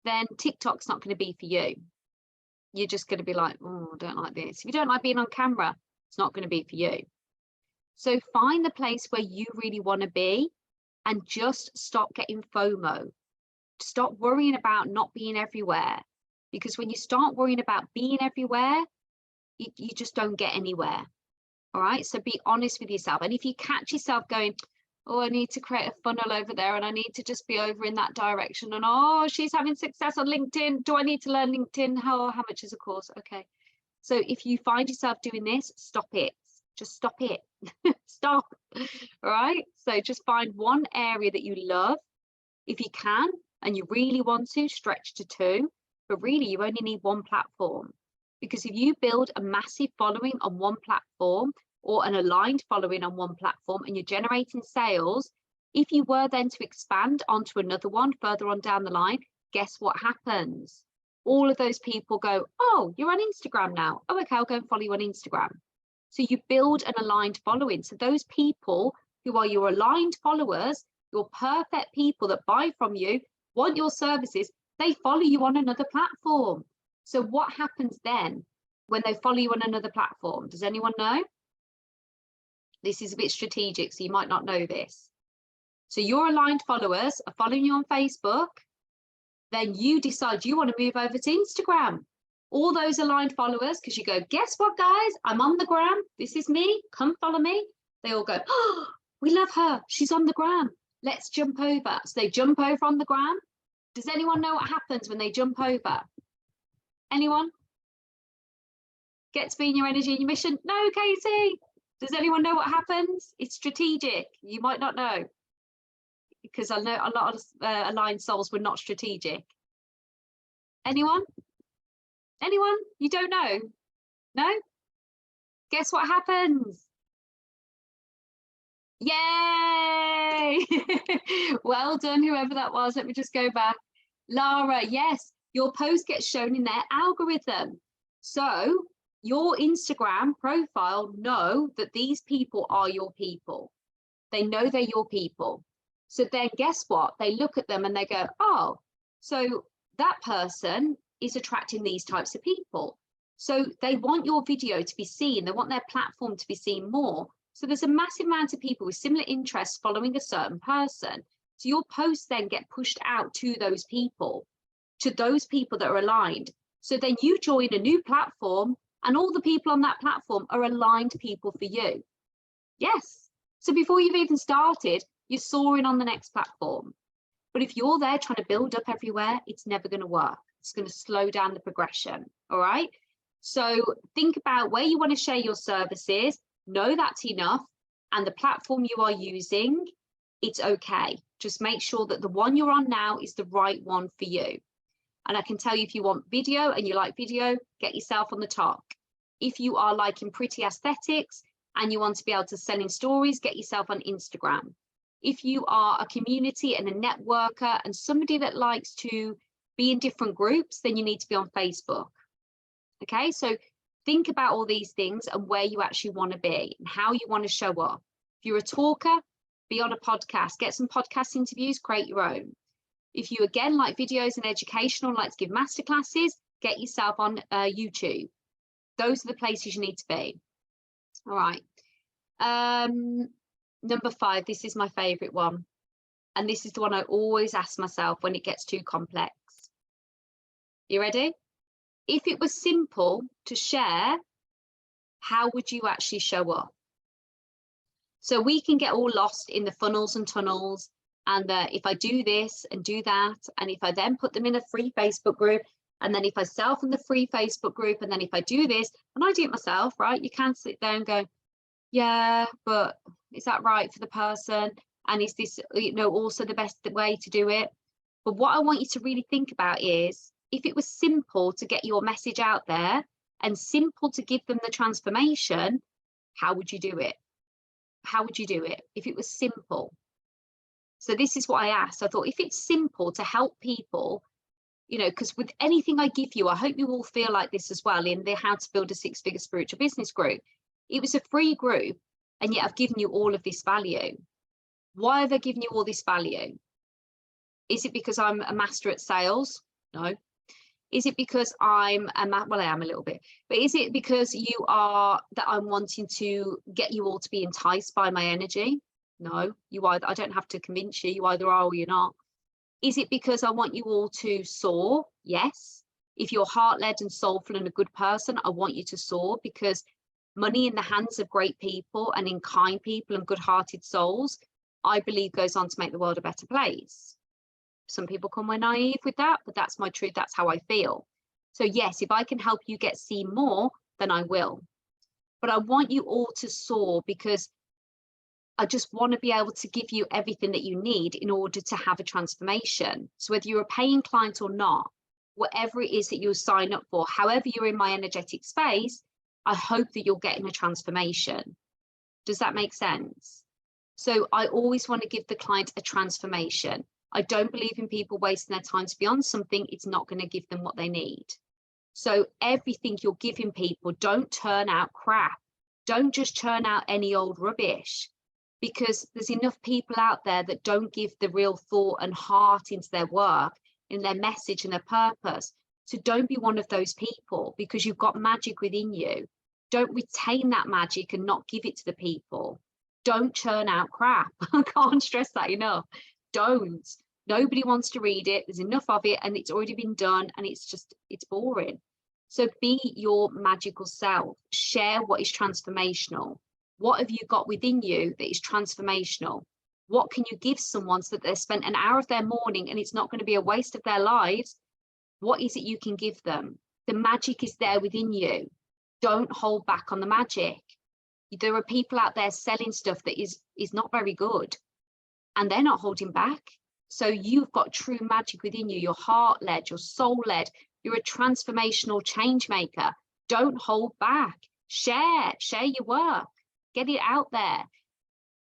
then TikTok's not going to be for you. You're just going to be like, oh, I don't like this. If you don't like being on camera, it's not going to be for you. So find the place where you really want to be and just stop getting FOMO. Stop worrying about not being everywhere. Because when you start worrying about being everywhere, you just don't get anywhere. All right. So be honest with yourself. And if you catch yourself going, oh, I need to create a funnel over there, and I need to just be over in that direction, and oh, she's having success on LinkedIn. Do I need to learn LinkedIn? How much is a course? Okay. So if you find yourself doing this, stop it. Just stop it. Stop. All right. So just find one area that you love. If you can, and you really want to, stretch to 2, but really you only need one platform. Because if you build a massive following on one platform, or an aligned following on one platform, and you're generating sales, if you were then to expand onto another one further on down the line, guess what happens? All of those people go, oh, you're on Instagram now. Oh, okay, I'll go and follow you on Instagram. So you build an aligned following. So those people who are your aligned followers, your perfect people that buy from you, want your services, they follow you on another platform. So what happens then when they follow you on another platform? Does anyone know? This is a bit strategic, so you might not know this. So your aligned followers are following you on Facebook. Then you decide you want to move over to Instagram. All those aligned followers, because you go, guess what, guys? I'm on the gram. This is me. Come follow me. They all go, oh, we love her. She's on the gram. Let's jump over. So they jump over on the gram. Does anyone know what happens when they jump over? Anyone? Get to be in your energy and your mission? No, Katie. Does anyone know what happens? It's strategic. You might not know, because I know a lot of aligned souls were not strategic. Anyone? Anyone? You don't know? No? Guess what happens? Yay! Well done, whoever that was. Let me just go back. Lara, yes, your post gets shown in their algorithm. So your Instagram profile know that these people are your people. They know they're your people. So then guess what? They look at them and they go, oh, so that person is attracting these types of people. So they want your video to be seen. They want their platform to be seen more. So there's a massive amount of people with similar interests following a certain person. So your posts then get pushed out to those people that are aligned. So then you join a new platform, and all the people on that platform are aligned people for you. Yes. So before you've even started, you're soaring on the next platform. But if you're there trying to build up everywhere, it's never going to work. It's going to slow down the progression. All right. So think about where you want to share your services. Know that's enough. And the platform you are using, it's okay. Just make sure that the one you're on now is the right one for you. And I can tell you, if you want video and you like video, get yourself on the talk. If you are liking pretty aesthetics and you want to be able to sell in stories, get yourself on Instagram. If you are a community and a networker and somebody that likes to be in different groups, then you need to be on Facebook. Okay, so think about all these things and where you actually want to be and how you want to show up. If you're a talker, be on a podcast, get some podcast interviews, create your own. If you again like videos and educational, like to give masterclasses, get yourself on YouTube. Those are the places you need to be. All right. Number 5, this is my favorite one. And this is the one I always ask myself when it gets too complex. You ready? If it was simple to share, how would you actually show up? So we can get all lost in the funnels and tunnels, and if I do this and do that, and if I then put them in a free Facebook group, and then if I sell from the free Facebook group, and then if I do this, and I do it myself, right? You can sit there and go, yeah, but is that right for the person? And is this, also the best way to do it? But what I want you to really think about is, if it was simple to get your message out there and simple to give them the transformation, how would you do it? How would you do it if it was simple? So this is what I asked. I thought, if it's simple to help people, because with anything I give you, I hope you all feel like this as well in the How to Build a Six-Figure Spiritual Business group. It was a free group, and yet I've given you all of this value. Why have I given you all this value? Is it because I'm a master at sales? No. Is it because well, I am a little bit, but is it because that I'm wanting to get you all to be enticed by my energy? No, I don't have to convince you. You either are or you're not. Is it because I want you all to soar? Yes. If you're heart-led and soulful and a good person, I want you to soar, because money in the hands of great people and in kind people and good-hearted souls, I believe, goes on to make the world a better place. Some people come away naive with that, but that's my truth. That's how I feel. So yes, if I can help you get seen more, then I will. But I want you all to soar, because I just want to be able to give you everything that you need in order to have a transformation. So whether you're a paying client or not, whatever it is that you'll sign up for, however you're in my energetic space, I hope that you're getting a transformation. Does that make sense? So I always want to give the client a transformation. I don't believe in people wasting their time to be on something it's not going to give them what they need. So everything you're giving people, don't turn out crap. Don't just churn out any old rubbish, because there's enough people out there that don't give the real thought and heart into their work, in their message and their purpose. So don't be one of those people, because you've got magic within you. Don't retain that magic and not give it to the people. Don't churn out crap. I can't stress that enough. Don't. Nobody wants to read it. There's enough of it, and it's already been done, and it's boring. So be your magical self. Share what is transformational. What have you got within you that is transformational? What can you give someone so that they've spent an hour of their morning and it's not going to be a waste of their lives? What is it you can give them? The magic is there within you. Don't hold back on the magic. There are people out there selling stuff that is not very good, and they're not holding back. So you've got true magic within you. You're heart-led, you're soul-led, you're a transformational change maker. Don't hold back. Share your work, get it out there.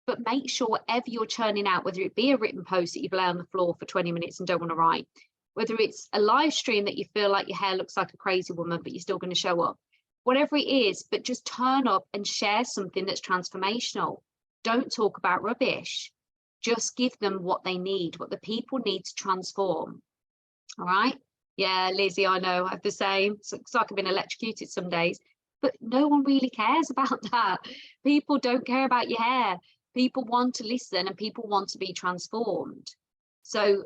But make sure whatever you're churning out, whether it be a written post that you've lay on the floor for 20 minutes and don't want to write, whether it's a live stream that you feel like your hair looks like a crazy woman, but you're still going to show up, whatever it is, but just turn up and share something that's transformational. Don't talk about rubbish. Just give them what they need, what the people need to transform. All right? Yeah, Lizzie, I know, I have the same. It's like I've been electrocuted some days, but no one really cares about that. People don't care about your hair. People want to listen, and people want to be transformed. So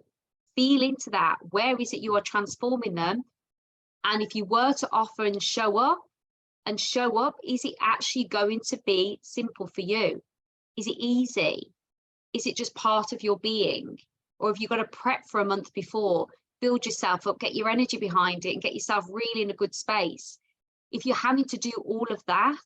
feel into that. Where is it you are transforming them? And if you were to offer and show up, is it actually going to be simple for you? Is it easy? Is it just part of your being? Or have you got to prep for a month before, build yourself up, get your energy behind it, and get yourself really in a good space? If you're having to do all of that,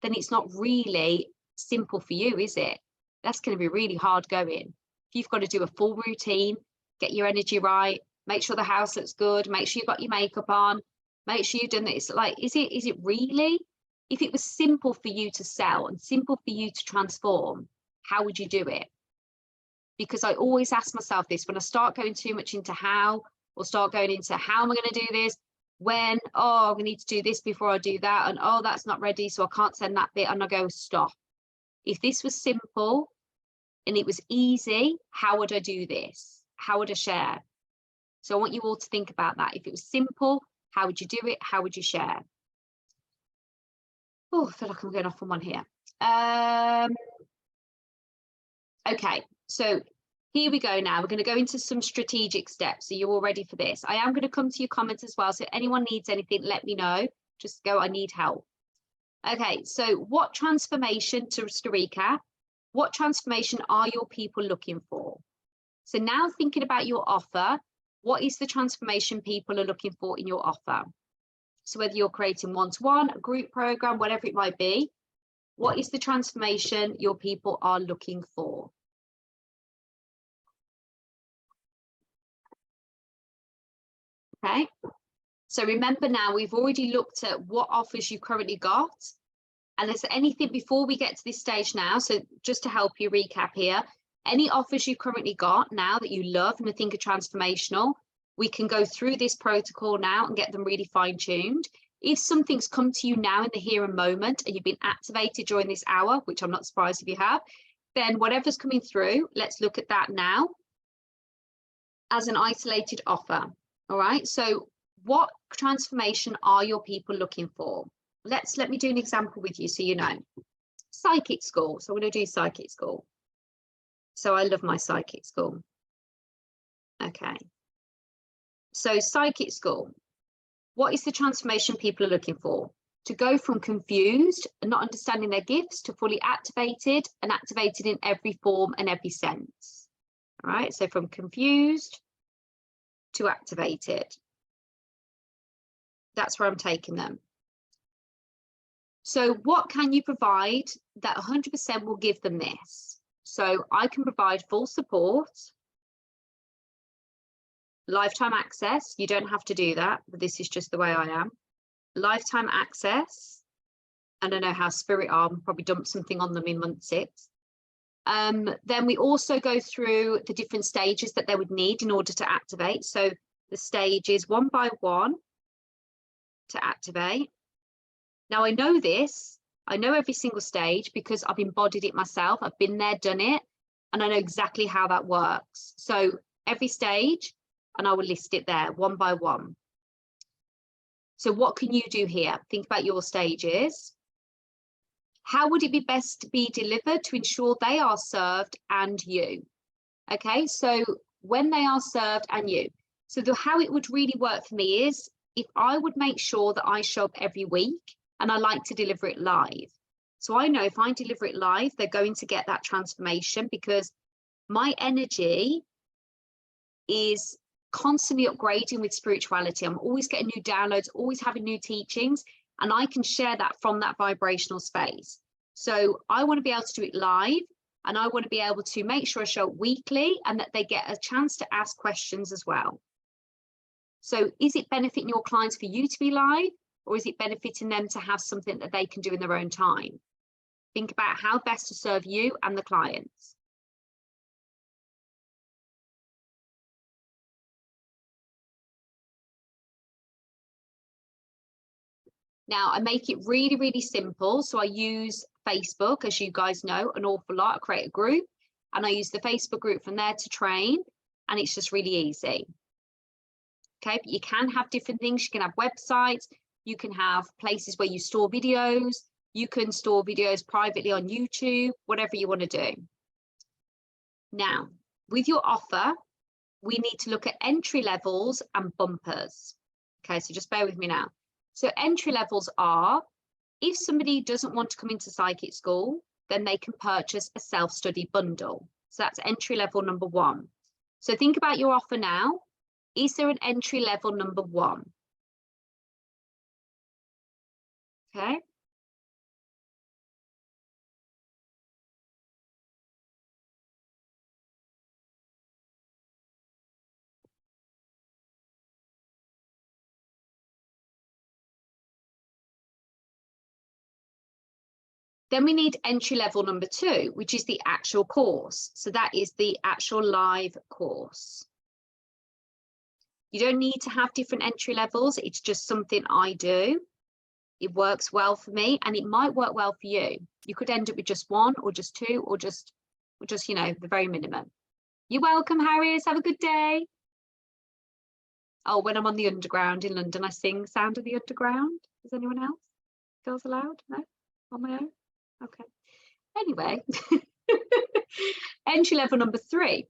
then it's not really simple for you, is it? That's going to be really hard going. If you've got to do a full routine, get your energy right, make sure the house looks good, make sure you've got your makeup on, make sure you've done this. Like, is it really? If it was simple for you to sell and simple for you to transform, how would you do it? Because I always ask myself this when I start going too much into how, or start going into how am I going to do this, when, oh, we need to do this before I do that, and oh, that's not ready, so I can't send that bit, and I go, stop. If this was simple and it was easy, how would I do this? How would I share? So I want you all to think about that. If it was simple, how would you do it? How would you share? Oh, I feel like I'm going off on one here. Okay, so here we go now. We're going to go into some strategic steps. So you're all ready for this. I am going to come to your comments as well. So if anyone needs anything, let me know. Just go, I need help. Okay, so what transformation, to recap, what transformation are your people looking for? So now thinking about your offer, what is the transformation people are looking for in your offer? So whether you're creating one-to-one, a group program, whatever it might be, what is the transformation your people are looking for? Okay, so remember now, we've already looked at what offers you currently got. And is there anything before we get to this stage now? So just to help you recap here, any offers you currently got now that you love and think are transformational, we can go through this protocol now and get them really fine-tuned. If something's come to you now in the here and moment and you've been activated during this hour, which I'm not surprised if you have, then whatever's coming through, let's look at that now as an isolated offer. All right, so what transformation are your people looking for? Let me do an example with you so you know. Psychic school. So I'm going to do psychic school. So I love my psychic school. Okay. So psychic school. What is the transformation people are looking for? To go from confused and not understanding their gifts to fully activated and activated in every form and every sense. All right. So from confused to activated. That's where I'm taking them. So what can you provide that 100% will give them this? So I can provide full support, lifetime access. You don't have to do that, but this is just the way I am. Lifetime access. And I know how Spirit are, probably dump something on them in month 6. Then we also go through the different stages that they would need in order to activate. So the stages 1 by 1 to activate. Now I know this, I know every single stage because I've embodied it myself. I've been there, done it, and I know exactly how that works. So every stage, and I will list it there 1 by 1. So what can you do here? Think about your stages. How would it be best to be delivered to ensure they are served and you? Okay, so when they are served and you. So how it would really work for me is if I would make sure that I show up every week, and I like to deliver it live. So I know if I deliver it live, they're going to get that transformation because my energy is constantly upgrading with spirituality. I'm always getting new downloads, always having new teachings, and I can share that from that vibrational space. So I want to be able to do it live, and I want to be able to make sure I show up weekly and that they get a chance to ask questions as well. So is it benefiting your clients for you to be live? Or is it benefiting them to have something that they can do in their own time? Think about how best to serve you and the clients. Now, I make it really, really simple. So I use Facebook, as you guys know, an awful lot. I create a group and I use the Facebook group from there to train. And it's just really easy. Okay, but you can have different things. You can have websites. You can have places where you store videos. You can store videos privately on YouTube, whatever you want to do. Now, with your offer, we need to look at entry levels and bumpers. Okay, so just bear with me now. So entry levels are, if somebody doesn't want to come into psychic school, then they can purchase a self-study bundle. So that's entry level number 1. So think about your offer now. Is there an entry level number 1? Okay. Then we need entry level number 2, which is the actual course. So that is the actual live course. You don't need to have different entry levels. It's just something I do. It works well for me and it might work well for you. You could end up with just 1 or just 2 or just, you know, the very minimum. You're welcome, Harris. Have a good day. Oh, when I'm on the Underground in London, I sing Sound of the Underground. Is anyone else? Girls Aloud? No? on my own? Okay. Anyway, entry level number 3,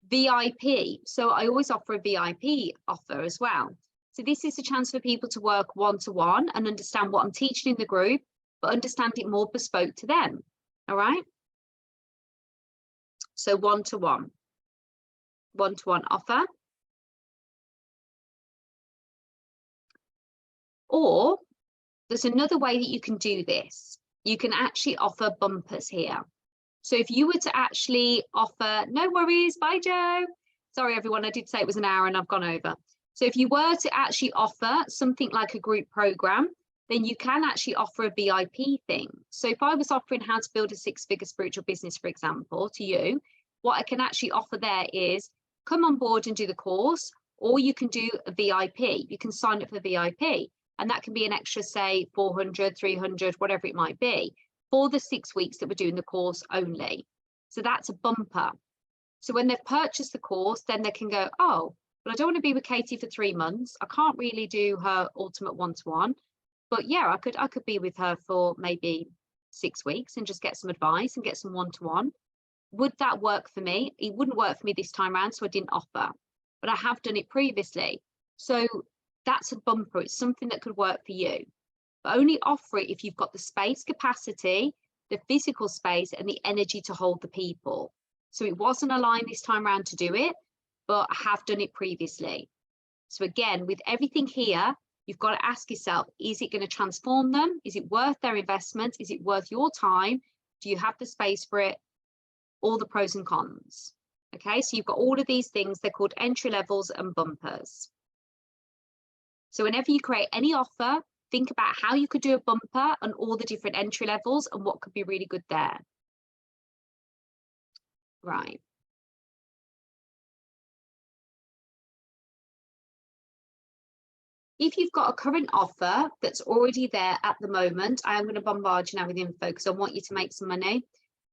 VIP. So I always offer a VIP offer as well. So this is a chance for people to work one-to-one and understand what I'm teaching in the group, but understand it more bespoke to them. All right. So one-to-one offer. Or there's another way that you can do this. You can actually offer bumpers here. So if you were to actually offer, no worries, bye Joe. Sorry everyone, I did say it was an hour and I've gone over. So if you were to actually offer something like a group program, then you can actually offer a VIP thing. So if I was offering how to build a 6-figure spiritual business, for example, to you, what I can actually offer there is come on board and do the course, or you can do a VIP. You can sign up for VIP, and that can be an extra, say, 400, 300, whatever it might be, for the 6 weeks that we're doing the course only. So that's a bumper. So when they've purchased the course, then they can go, oh, well, I don't want to be with Katie for 3 months. I can't really do her ultimate one-to-one, but yeah, I could be with her for maybe 6 weeks and just get some advice and get some one-to-one. Would that work for me? It wouldn't work for me this time around, so I didn't offer, but I have done it previously. So that's a bumper. It's something that could work for you, but only offer it if you've got the space capacity, the physical space, and the energy to hold the people. So it wasn't aligned this time around to do it, but I have done it previously. So again, with everything here, you've got to ask yourself, is it going to transform them? Is it worth their investment? Is it worth your time? Do you have the space for it? All the pros and cons. Okay, so you've got all of these things. They're called entry levels and bumpers. So whenever you create any offer, think about how you could do a bumper and all the different entry levels and what could be really good there. Right. If you've got a current offer that's already there at the moment, I am going to bombard you now with info because I want you to make some money.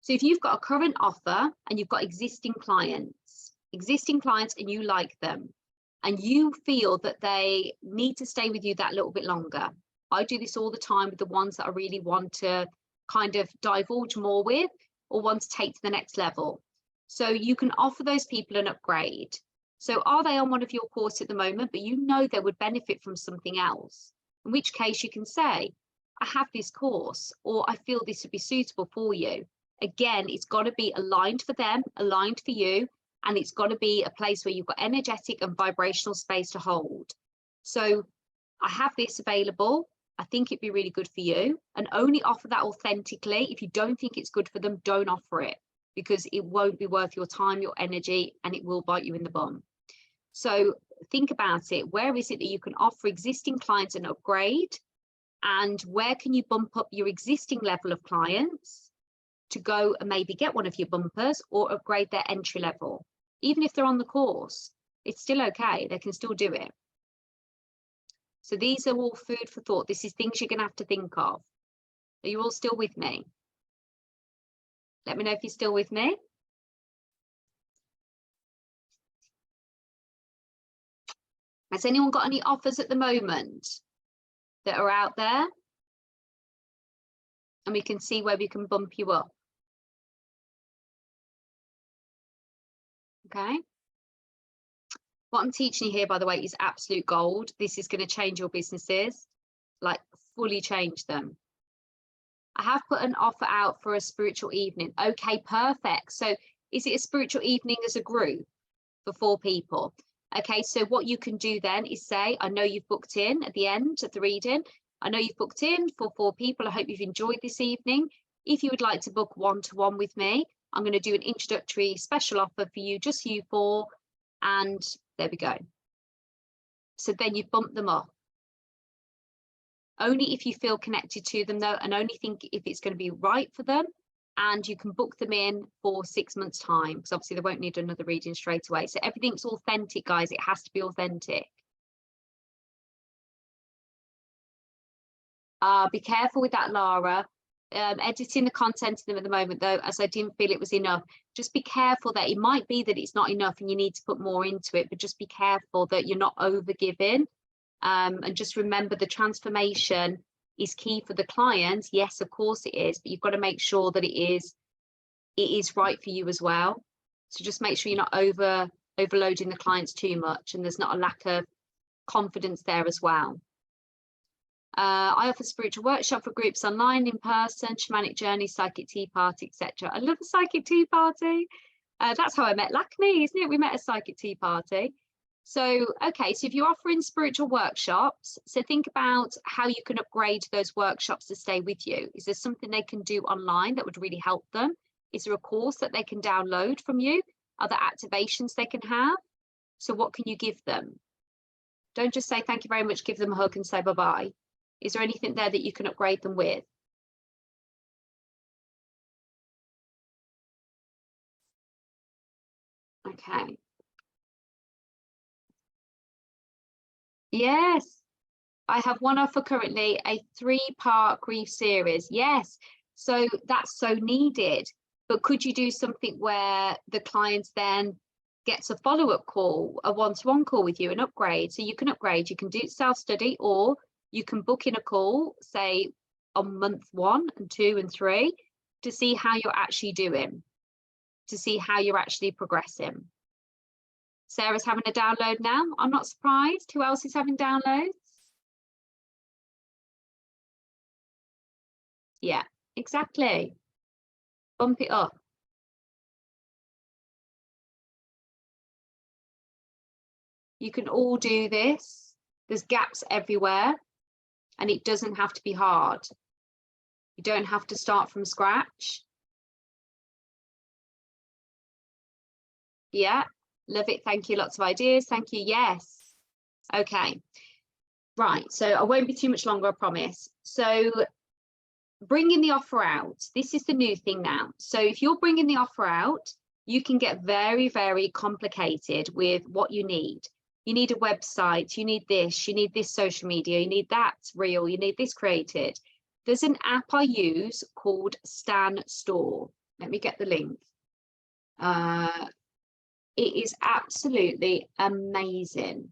So if you've got a current offer and you've got existing clients and you like them and you feel that they need to stay with you that little bit longer. I do this all the time with the ones that I really want to kind of divulge more with or want to take to the next level. So you can offer those people an upgrade. So are they on one of your courses at the moment, but you know they would benefit from something else, in which case you can say, I have this course, or I feel this would be suitable for you. Again, it's got to be aligned for them, aligned for you, and it's got to be a place where you've got energetic and vibrational space to hold. So I have this available. I think it'd be really good for you, and only offer that authentically. If you don't think it's good for them, don't offer it, because it won't be worth your time, your energy, and it will bite you in the bum. So think about it. Where is it that you can offer existing clients an upgrade? And where can you bump up your existing level of clients to go and maybe get one of your bumpers or upgrade their entry level? Even if they're on the course, it's still okay. They can still do it. So these are all food for thought. This is things you're going to have to think of. Are you all still with me? Let me know if you're still with me. Has anyone got any offers at the moment that are out there? And we can see where we can bump you up. Okay. What I'm teaching you here, by the way, is absolute gold. This is going to change your businesses, like fully change them. I have put an offer out for a spiritual evening. Okay, perfect. So is it a spiritual evening as a group for 4 people? Okay, so what you can do then is say, I know you've booked in at the end of the reading. I know you've booked in for 4 people. I hope you've enjoyed this evening. If you would like to book one-to-one with me, I'm going to do an introductory special offer for you, just you 4. And there we go. So then you bump them up. Only if you feel connected to them though, and only think if it's going to be right for them. And you can book them in for 6 months' time, because obviously they won't need another reading straight away. So everything's authentic, guys. It has to be authentic. Be careful with that, Lara. Editing the content of them at the moment, though, as I didn't feel it was enough. Just be careful that it might be that it's not enough and you need to put more into it, but just be careful that you're not over giving. And just remember the transformation is key for the client. Yes, of course it is, but you've got to make sure that it is right for you as well. So just make sure you're not overloading the clients too much and there's not a lack of confidence there as well. I offer spiritual workshop for groups online, in person, shamanic journey, psychic tea party, etc. I love a psychic tea party. That's how I met Lakme, isn't it? We met a psychic tea party. So, okay, so if you're offering spiritual workshops, so think about how you can upgrade those workshops to stay with you. Is there something they can do online that would really help them? Is there a course that they can download from you? Are there activations they can have? So what can you give them? Don't just say thank you very much, give them a hug and say bye-bye. Is there anything there that you can upgrade them with? Okay. Yes, I have one offer currently, a 3-part grief series. Yes, so that's so needed. But could you do something where the client then gets a follow-up call, a one-to-one call with you, an upgrade? So you can upgrade, you can do self-study, or you can book in a call, say on month 1 and 2 and 3, to see how you're actually doing, to see how you're actually progressing. Sarah's having a download now. I'm not surprised. Who else is having downloads? Yeah, exactly. Bump it up. You can all do this. There's gaps everywhere, and it doesn't have to be hard. You don't have to start from scratch. Yeah, love it. Thank you. Lots of ideas. Thank you. Yes. Okay. Right. So I won't be too much longer, I promise. So bringing the offer out. This is the new thing now. So if you're bringing the offer out, you can get very, very complicated with what you need. You need a website, you need this social media, you need that reel, you need this created. There's an app I use called Stan Store. Let me get the link. It is absolutely amazing.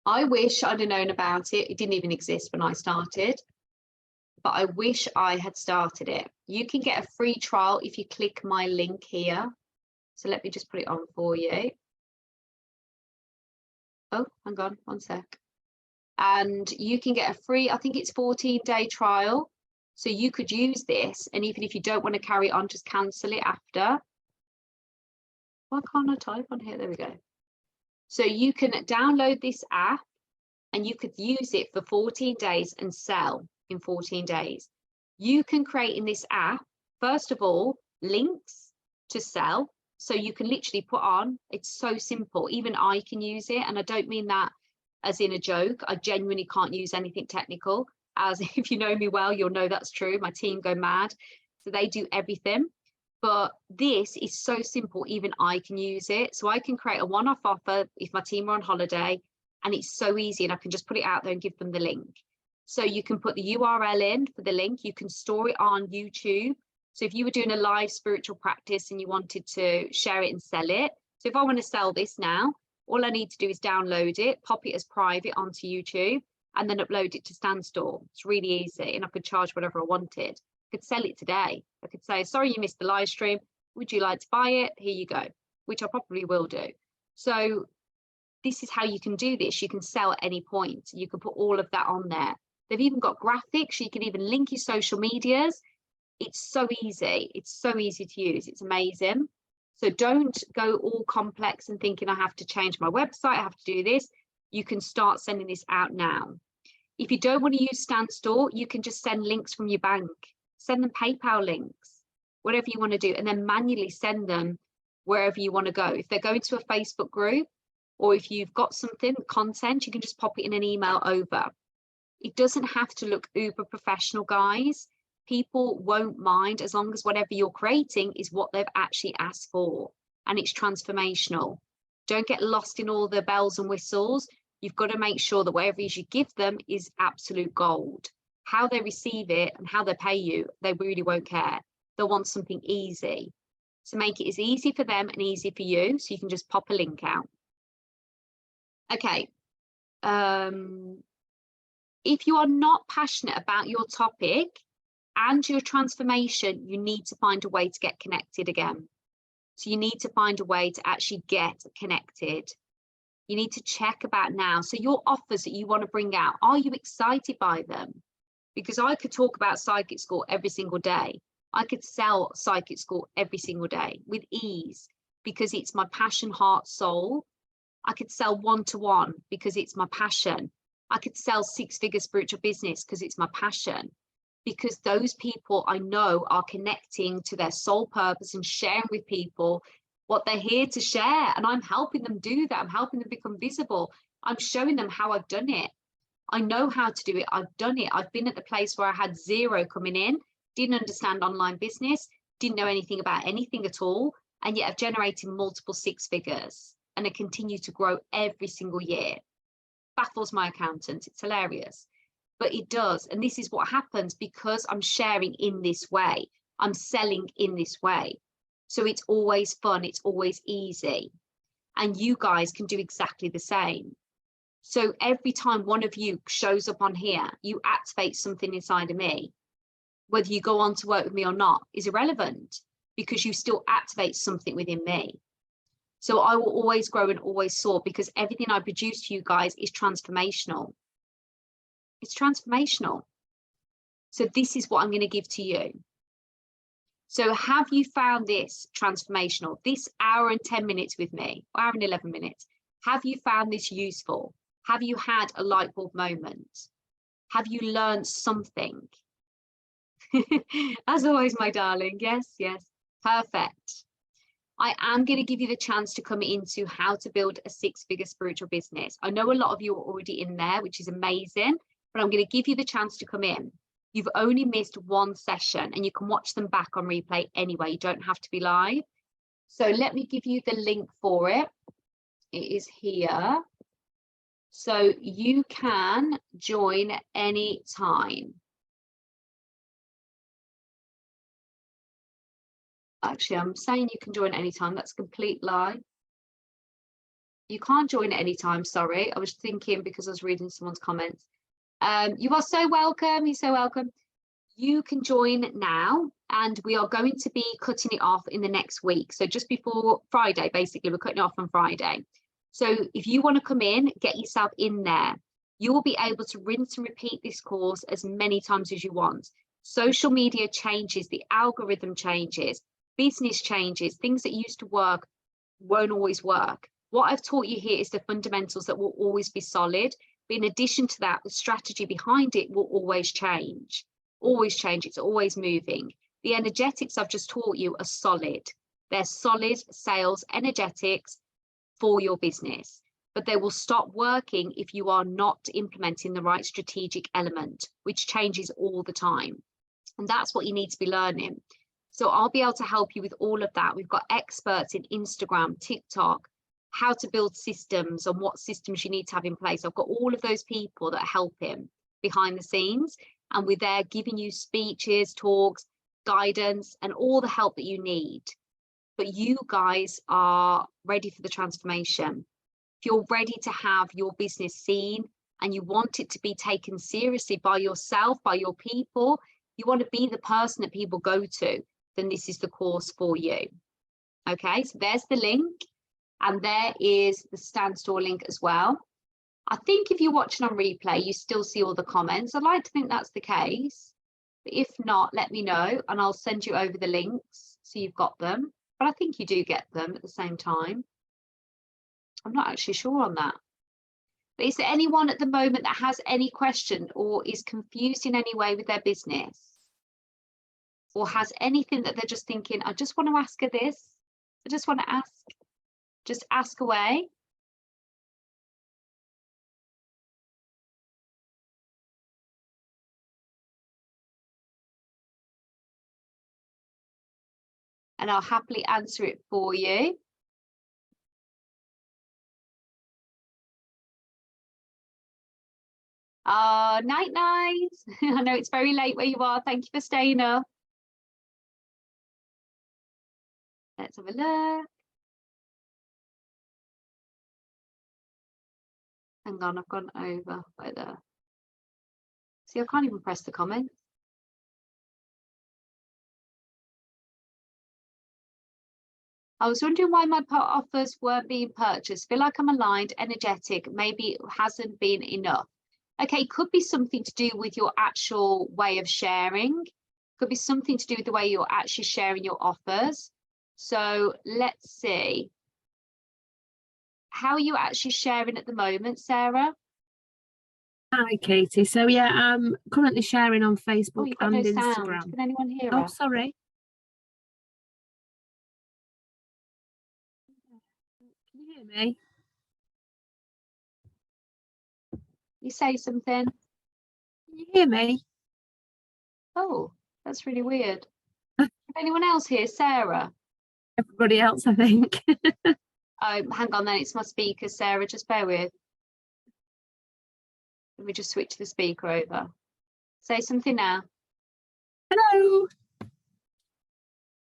I wish I'd have known about it. It didn't even exist when I started, but I wish I had started it. You can get a free trial if you click my link here. So let me just put it on for you. Oh, hang on, 1 sec. And you can get a free, I think it's 14-day trial. So you could use this, and even if you don't want to carry on, just cancel it after. Why can't I type on here? There we go. So you can download this app and you could use it for 14 days and sell in 14 days. You can create in this app, first of all, links to sell. So you can literally put on, it's so simple, even I can use it. And I don't mean that as in a joke. I genuinely can't use anything technical. As if you know me well, you'll know that's true. My team go mad. So they do everything. But this is so simple, even I can use it. So I can create a one-off offer if my team are on holiday, and it's so easy, and I can just put it out there and give them the link. So you can put the URL in for the link. You can store it on YouTube. So if you were doing a live spiritual practice and you wanted to share it and sell it. So if I want to sell this now, all I need to do is download it, pop it as private onto YouTube, and then upload it to Stan Store. It's really easy, and I could charge whatever I wanted. I could sell it today. I could say, sorry, you missed the live stream. Would you like to buy it? Here you go, which I probably will do. So this is how you can do this. You can sell at any point. You can put all of that on there. They've even got graphics. You can even link your social medias. It's so easy. It's so easy to use. It's amazing. So don't go all complex and thinking I have to change my website. I have to do this. You can start sending this out now. If you don't want to use Stan Store, you can just send links from your bank. Send them PayPal links, whatever you want to do, and then manually send them wherever you want to go. If they're going to a Facebook group, or if you've got something, content, you can just pop it in an email over. It doesn't have to look uber professional, guys. People won't mind as long as whatever you're creating is what they've actually asked for, and it's transformational. Don't get lost in all the bells and whistles. You've got to make sure that whatever it is you give them is absolute gold. How they receive it and how they pay you, they really won't care. They'll want something easy. So make it as easy for them and easy for you, so you can just pop a link out. Okay. If you are not passionate about your topic and your transformation, you need to find a way to get connected again. So you need to find a way to actually get connected. You need to check about now. So your offers that you want to bring out, are you excited by them? Because I could talk about Psychic School every single day. I could sell Psychic School every single day with ease because it's my passion, heart, soul. I could sell one-to-one because it's my passion. I could sell six-figure spiritual business because it's my passion. Because those people I know are connecting to their soul purpose and sharing with people what they're here to share. And I'm helping them do that. I'm helping them become visible. I'm showing them how I've done it. I know how to do it. I've done it. I've been at the place where I had zero coming in, didn't understand online business, didn't know anything about anything at all. And yet I've generated multiple six figures and I continue to grow every single year. Baffles my accountant. It's hilarious. But it does. And this is what happens because I'm sharing in this way. I'm selling in this way. So it's always fun. It's always easy. And you guys can do exactly the same. So every time one of you shows up on here, you activate something inside of me. Whether you go on to work with me or not is irrelevant because you still activate something within me. So I will always grow and always soar because everything I produce to you guys is transformational. It's transformational. So this is what I'm going to give to you. So have you found this transformational? This hour and 10 minutes with me, hour and 11 minutes. Have you found this useful? Have you had a light bulb moment? Have you learned something? As always, my darling. Yes, yes. Perfect. I am going to give you the chance to come into how to build a six-figure spiritual business. I know a lot of you are already in there, which is amazing, but I'm going to give you the chance to come in. You've only missed one session and you can watch them back on replay anyway. You don't have to be live. So let me give you the link for it. It is here. So you can join any time. Actually, I'm saying you can join any time. That's a complete lie. You can't join at any time. Sorry. I was thinking because I was reading someone's comments. You are so welcome. You're so welcome. You can join now and we are going to be cutting it off in the next week. So just before Friday, basically, we're cutting it off on Friday. So if you want to come in, get yourself in there. You will be able to rinse and repeat this course as many times as you want. Social media changes, the algorithm changes, business changes, things that used to work won't always work. What I've taught you here is the fundamentals that will always be solid. But in addition to that, the strategy behind it will always change. Always change. It's always moving. The energetics I've just taught you are solid. They're solid sales energetics for your business, but they will stop working if you are not implementing the right strategic element, which changes all the time. And that's what you need to be learning. So I'll be able to help you with all of that. We've got experts in Instagram, TikTok, how to build systems and what systems you need to have in place. I've got all of those people that help him behind the scenes. And we're there giving you speeches, talks, guidance, and all the help that you need. But you guys are ready for the transformation. If you're ready to have your business seen and you want it to be taken seriously by yourself, by your people, you want to be the person that people go to, then this is the course for you. Okay, so there's the link. And there is the Stan Store link as well. I think if you're watching on replay, you still see all the comments. I'd like to think that's the case. But if not, let me know and I'll send you over the links so you've got them. But I think you do get them at the same time. I'm not actually sure on that. But is there anyone at the moment that has any question or is confused in any way with their business? Or has anything that they're just thinking, I just want to ask her this. I just want to ask. Just ask away. And I'll happily answer it for you. Night night. I know it's very late where you are. Thank you for staying up. Let's have a look. Hang on, I've gone over by there. See, I can't even press the comment. I was wondering why my offers weren't being purchased. Feel like I'm aligned, energetic. Maybe it hasn't been enough. Okay, could be something to do with your actual way of sharing. Could be something to do with the way you're actually sharing your offers. So let's see. How are you actually sharing at the moment, Sarah? Hi, Katie. So yeah, I'm currently sharing on Facebook you've got and no Instagram. sound. Can anyone hear Oh, us? sorry. Can you hear me? You say something. Can you hear me? Oh, that's really weird. Anyone else here, Sarah? Everybody else, I think. Oh, hang on then, it's my speaker, Sarah, just bear with. Let me just switch the speaker over. Say something now. Hello.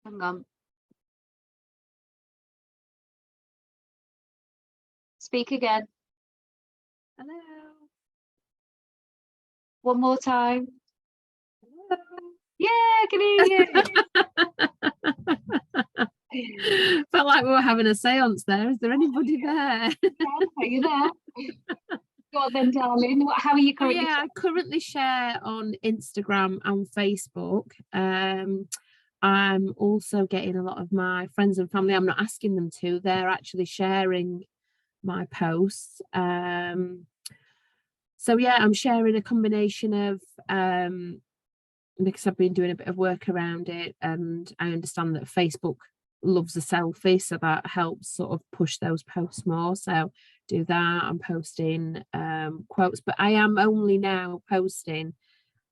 Hang on. Speak again. Hello. One more time. Hello. Yeah, I can hear you. Felt like we were having a seance there. Is there anybody there? Are you there? Go on then, darling. How are you currently? I currently share on Instagram and Facebook. I'm also getting a lot of my friends and family, I'm not asking them to, they're actually sharing my posts. So yeah, I'm sharing a combination of because I've been doing a bit of work around it, and I understand that Facebook loves a selfie, so that helps sort of push those posts more. So do that. I'm posting quotes, but I am only now posting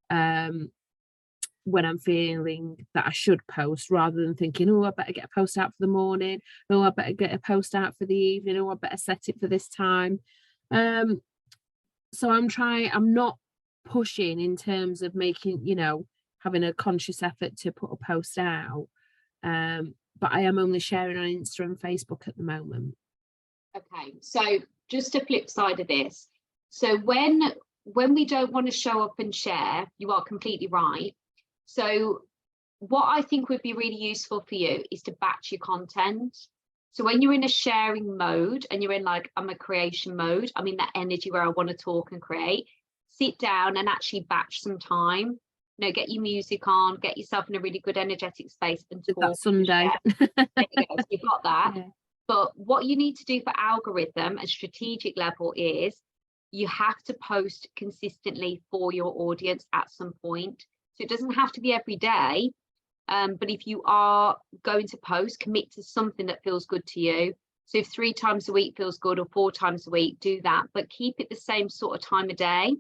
when I'm feeling that I should post, rather than thinking, oh, I better get a post out for the morning, oh, I better get a post out for the evening, oh, I better set it for this time. So I'm not pushing in terms of making, having a conscious effort to put a post out. But I am only sharing on Insta and Facebook at the moment. Okay, so just a flip side of this. So when we don't want to show up and share, you are completely right. So what I think would be really useful for you is to batch your content. So when you're in a sharing mode and you're in like, I'm a creation mode, I'm in that energy where I want to talk and create, sit down and actually batch some time. Get your music on, get yourself in a really good energetic space and talk. That Sunday. There you go, so you've got that. Yeah. But what you need to do for algorithm and strategic level is you have to post consistently for your audience at some point. So it doesn't have to be every day, but if you are going to post, commit to something that feels good to you. So if 3 times a week feels good, or 4 times a week, do that, but keep it the same sort of time of day.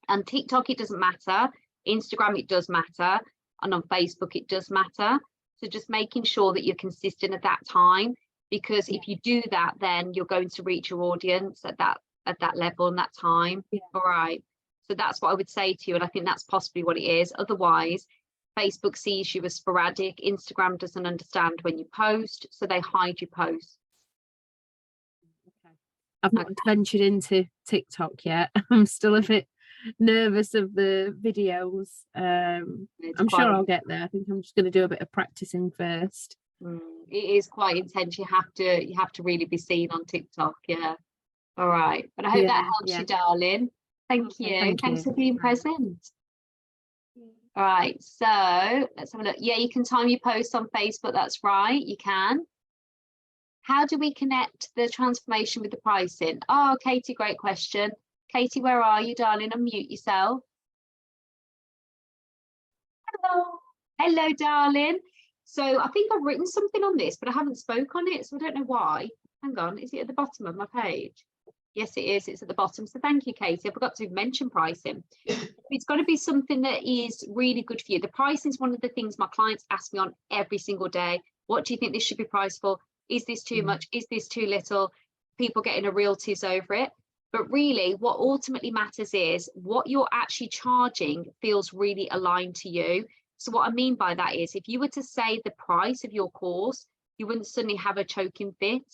And TikTok, it doesn't matter. Instagram, it does matter. And on Facebook, it does matter. So just making sure that you're consistent at that time, because if you do that, then you're going to reach your audience at that level and that time. Yeah. All right. So that's what I would say to you. And I think that's possibly what it is. Otherwise, Facebook sees you as sporadic. Instagram doesn't understand when you post, so they hide your posts. Okay. I've not ventured into TikTok yet. I'm still a bit nervous of the videos. I'm sure I'll get there. I think I'm just going to do a bit of practicing first. It is quite intense. You have to really be seen on TikTok. Yeah. All right. But I hope that helps you, darling. Thank you. Thanks for being present. All right, so let's have a look. Yeah, you can time your posts on Facebook. That's right, you can. How do we connect the transformation with the pricing? Oh, Katie, great question. Katie, where are you, darling? Unmute yourself. Hello. Hello, darling. So I think I've written something on this, but I haven't spoke on it, so I don't know why. Hang on, is it at the bottom of my page? Yes, it is. It's at the bottom. So thank you, Katie. I forgot to mention pricing. It's got to be something that is really good for you. The pricing is one of the things my clients ask me on every single day. What do you think this should be priced for? Is this too much? Is this too little? People getting a real tiz over it. But really, what ultimately matters is what you're actually charging feels really aligned to you. So what I mean by that is, if you were to say the price of your course, you wouldn't suddenly have a choking fit,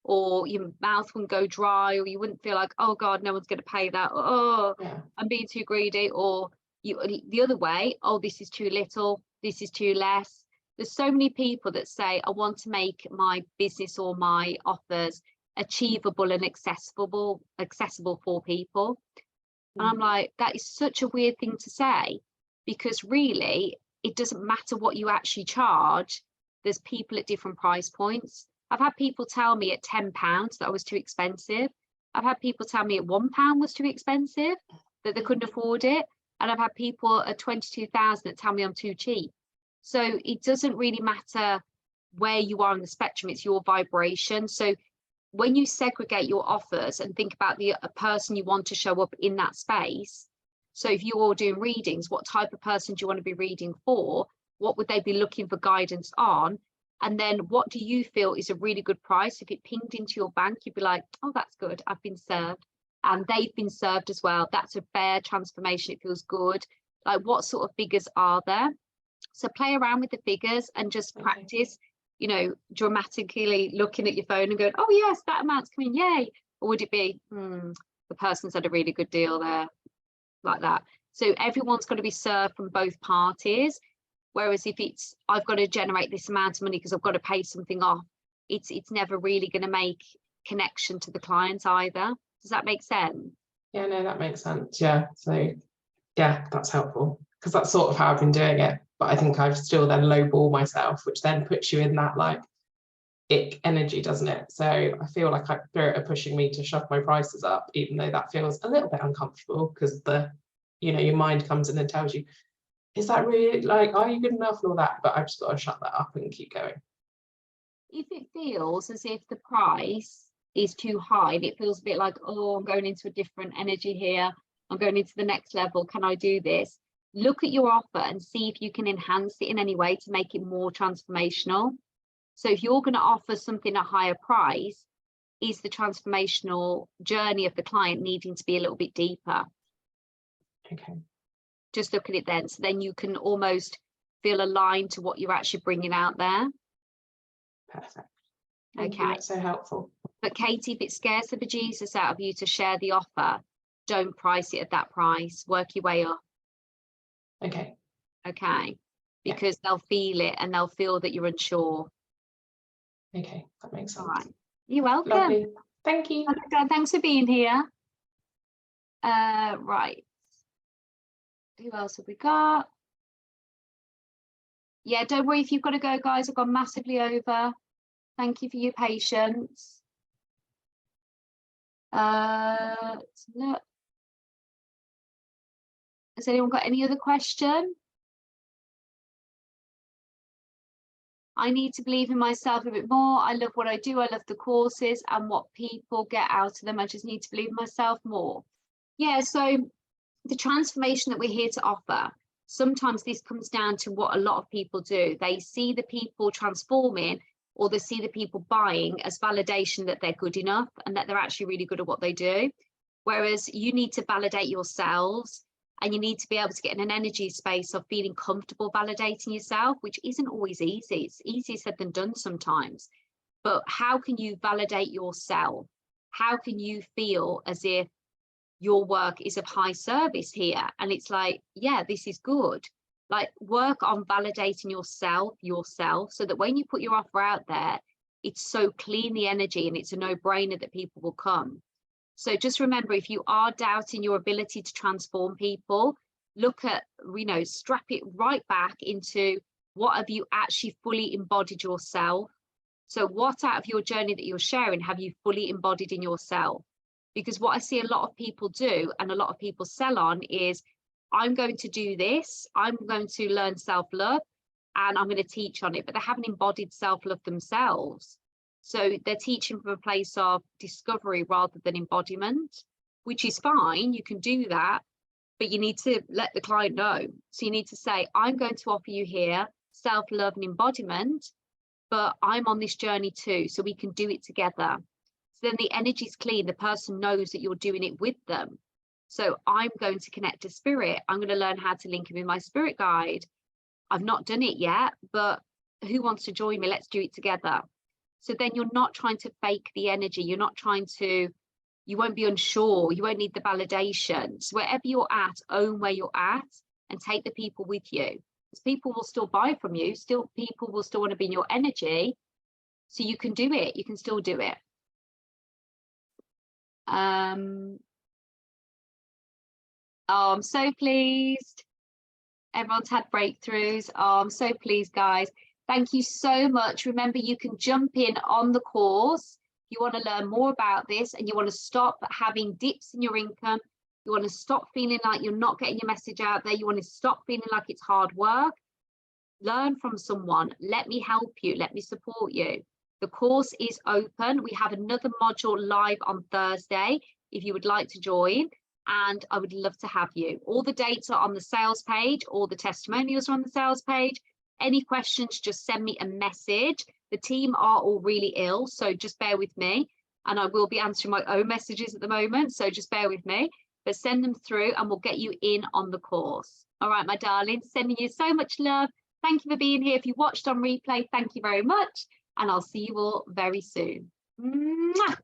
or your mouth wouldn't go dry, or you wouldn't feel like, oh God, no one's going to pay that. Oh, I'm being too greedy. Or The other way, oh, this is too little, this is too less. There's so many people that say, I want to make my business or my offers achievable and accessible for people. And I'm like, that is such a weird thing to say, because really it doesn't matter what you actually charge. There's people at different price points. I've had people tell me at £10 that I was too expensive. I've had people tell me at £1 was too expensive, that they couldn't afford it. And I've had people at 22,000 that tell me I'm too cheap. So it doesn't really matter where you are on the spectrum, it's your vibration. So when you segregate your offers and think about a person you want to show up in that space, so if you're doing readings, what type of person do you want to be reading for? What would they be looking for guidance on? And then what do you feel is a really good price? If it pinged into your bank, you'd be like, oh, that's good, I've been served. And they've been served as well. That's a fair transformation, it feels good. Like, what sort of figures are there? So play around with the figures and just practice, you know, dramatically looking at your phone and going, oh yes, that amount's coming, yay. Or would it be, the person's had a really good deal there, like that. So everyone's got to be served from both parties. Whereas if it's, I've got to generate this amount of money because I've got to pay something off, it's never really going to make connection to the client either. Does that make sense? Yeah, no, that makes sense. Yeah. So yeah, that's helpful, because that's sort of how I've been doing it. But I think I've still then lowball myself, which then puts you in that like ick energy, doesn't it? So I feel like Spirit are pushing me to shove my prices up, even though that feels a little bit uncomfortable, because your mind comes in and tells you, is that really, like, are you good enough and all that? But I've just got to shut that up and keep going. If it feels as if the price is too high and it feels a bit like, oh, I'm going into a different energy here, I'm going into the next level, can I do this? Look at your offer and see if you can enhance it in any way to make it more transformational. So if you're going to offer something at a higher price, is the transformational journey of the client needing to be a little bit deeper? Okay. Just look at it then. So then you can almost feel aligned to what you're actually bringing out there. Perfect. Thank Okay. you, that's so helpful. But Katie, if it scares the bejesus out of you to share the offer, don't price it at that price. Work your way up. Okay. Okay. Because they'll feel it and they'll feel that you're unsure. Okay, that makes sense. All right. You're welcome. Lovely. Thank you. Okay, thanks for being here. Right. Who else have we got? Yeah, don't worry if you've got to go, guys. I've gone massively over. Thank you for your patience. Let's look. Has anyone got any other question? I need to believe in myself a bit more. I love what I do. I love the courses and what people get out of them. I just need to believe in myself more. Yeah, so the transformation that we're here to offer, sometimes this comes down to what a lot of people do. They see the people transforming, or they see the people buying as validation that they're good enough and that they're actually really good at what they do. Whereas you need to validate yourselves, and you need to be able to get in an energy space of feeling comfortable validating yourself, which isn't always easy. It's easier said than done sometimes. But how can you validate yourself? How can you feel as if your work is of high service here? And it's like, yeah, this is good. Like, work on validating yourself, so that when you put your offer out there, it's so clean, the energy, and it's a no-brainer that people will come. So just remember, if you are doubting your ability to transform people, look at, strap it right back into what have you actually fully embodied yourself. So what out of your journey that you're sharing have you fully embodied in yourself? Because what I see a lot of people do and a lot of people sell on is, I'm going to do this, I'm going to learn self-love and I'm going to teach on it, but they haven't embodied self-love themselves. So they're teaching from a place of discovery rather than embodiment, which is fine. You can do that, but you need to let the client know. So you need to say, I'm going to offer you here self-love and embodiment, but I'm on this journey too, so we can do it together. So then the energy's clean. The person knows that you're doing it with them. So I'm going to connect to spirit. I'm going to learn how to link in with my spirit guide. I've not done it yet, but who wants to join me? Let's do it together. So then you're not trying to fake the energy. You're not trying to, you won't be unsure. You won't need the validation. So wherever you're at, own where you're at and take the people with you. Because people will still buy from you, people will still want to be in your energy. So you can do it, you can still do it. Oh, I'm so pleased. Everyone's had breakthroughs. Oh, I'm so pleased, guys. Thank you so much. Remember, you can jump in on the course. If you want to learn more about this and you want to stop having dips in your income, you want to stop feeling like you're not getting your message out there, you want to stop feeling like it's hard work, learn from someone. Let me help you. Let me support you. The course is open. We have another module live on Thursday if you would like to join, and I would love to have you. All the dates are on the sales page, all the testimonials are on the sales page. Any questions, just send me a message. The team are all really ill, so just bear with me, and I will be answering my own messages at the moment, so just bear with me, but send them through and we'll get you in on the course. All right, my darlings, sending you so much love. Thank you for being here. If you watched on replay, thank you very much, and I'll see you all very soon. Mwah!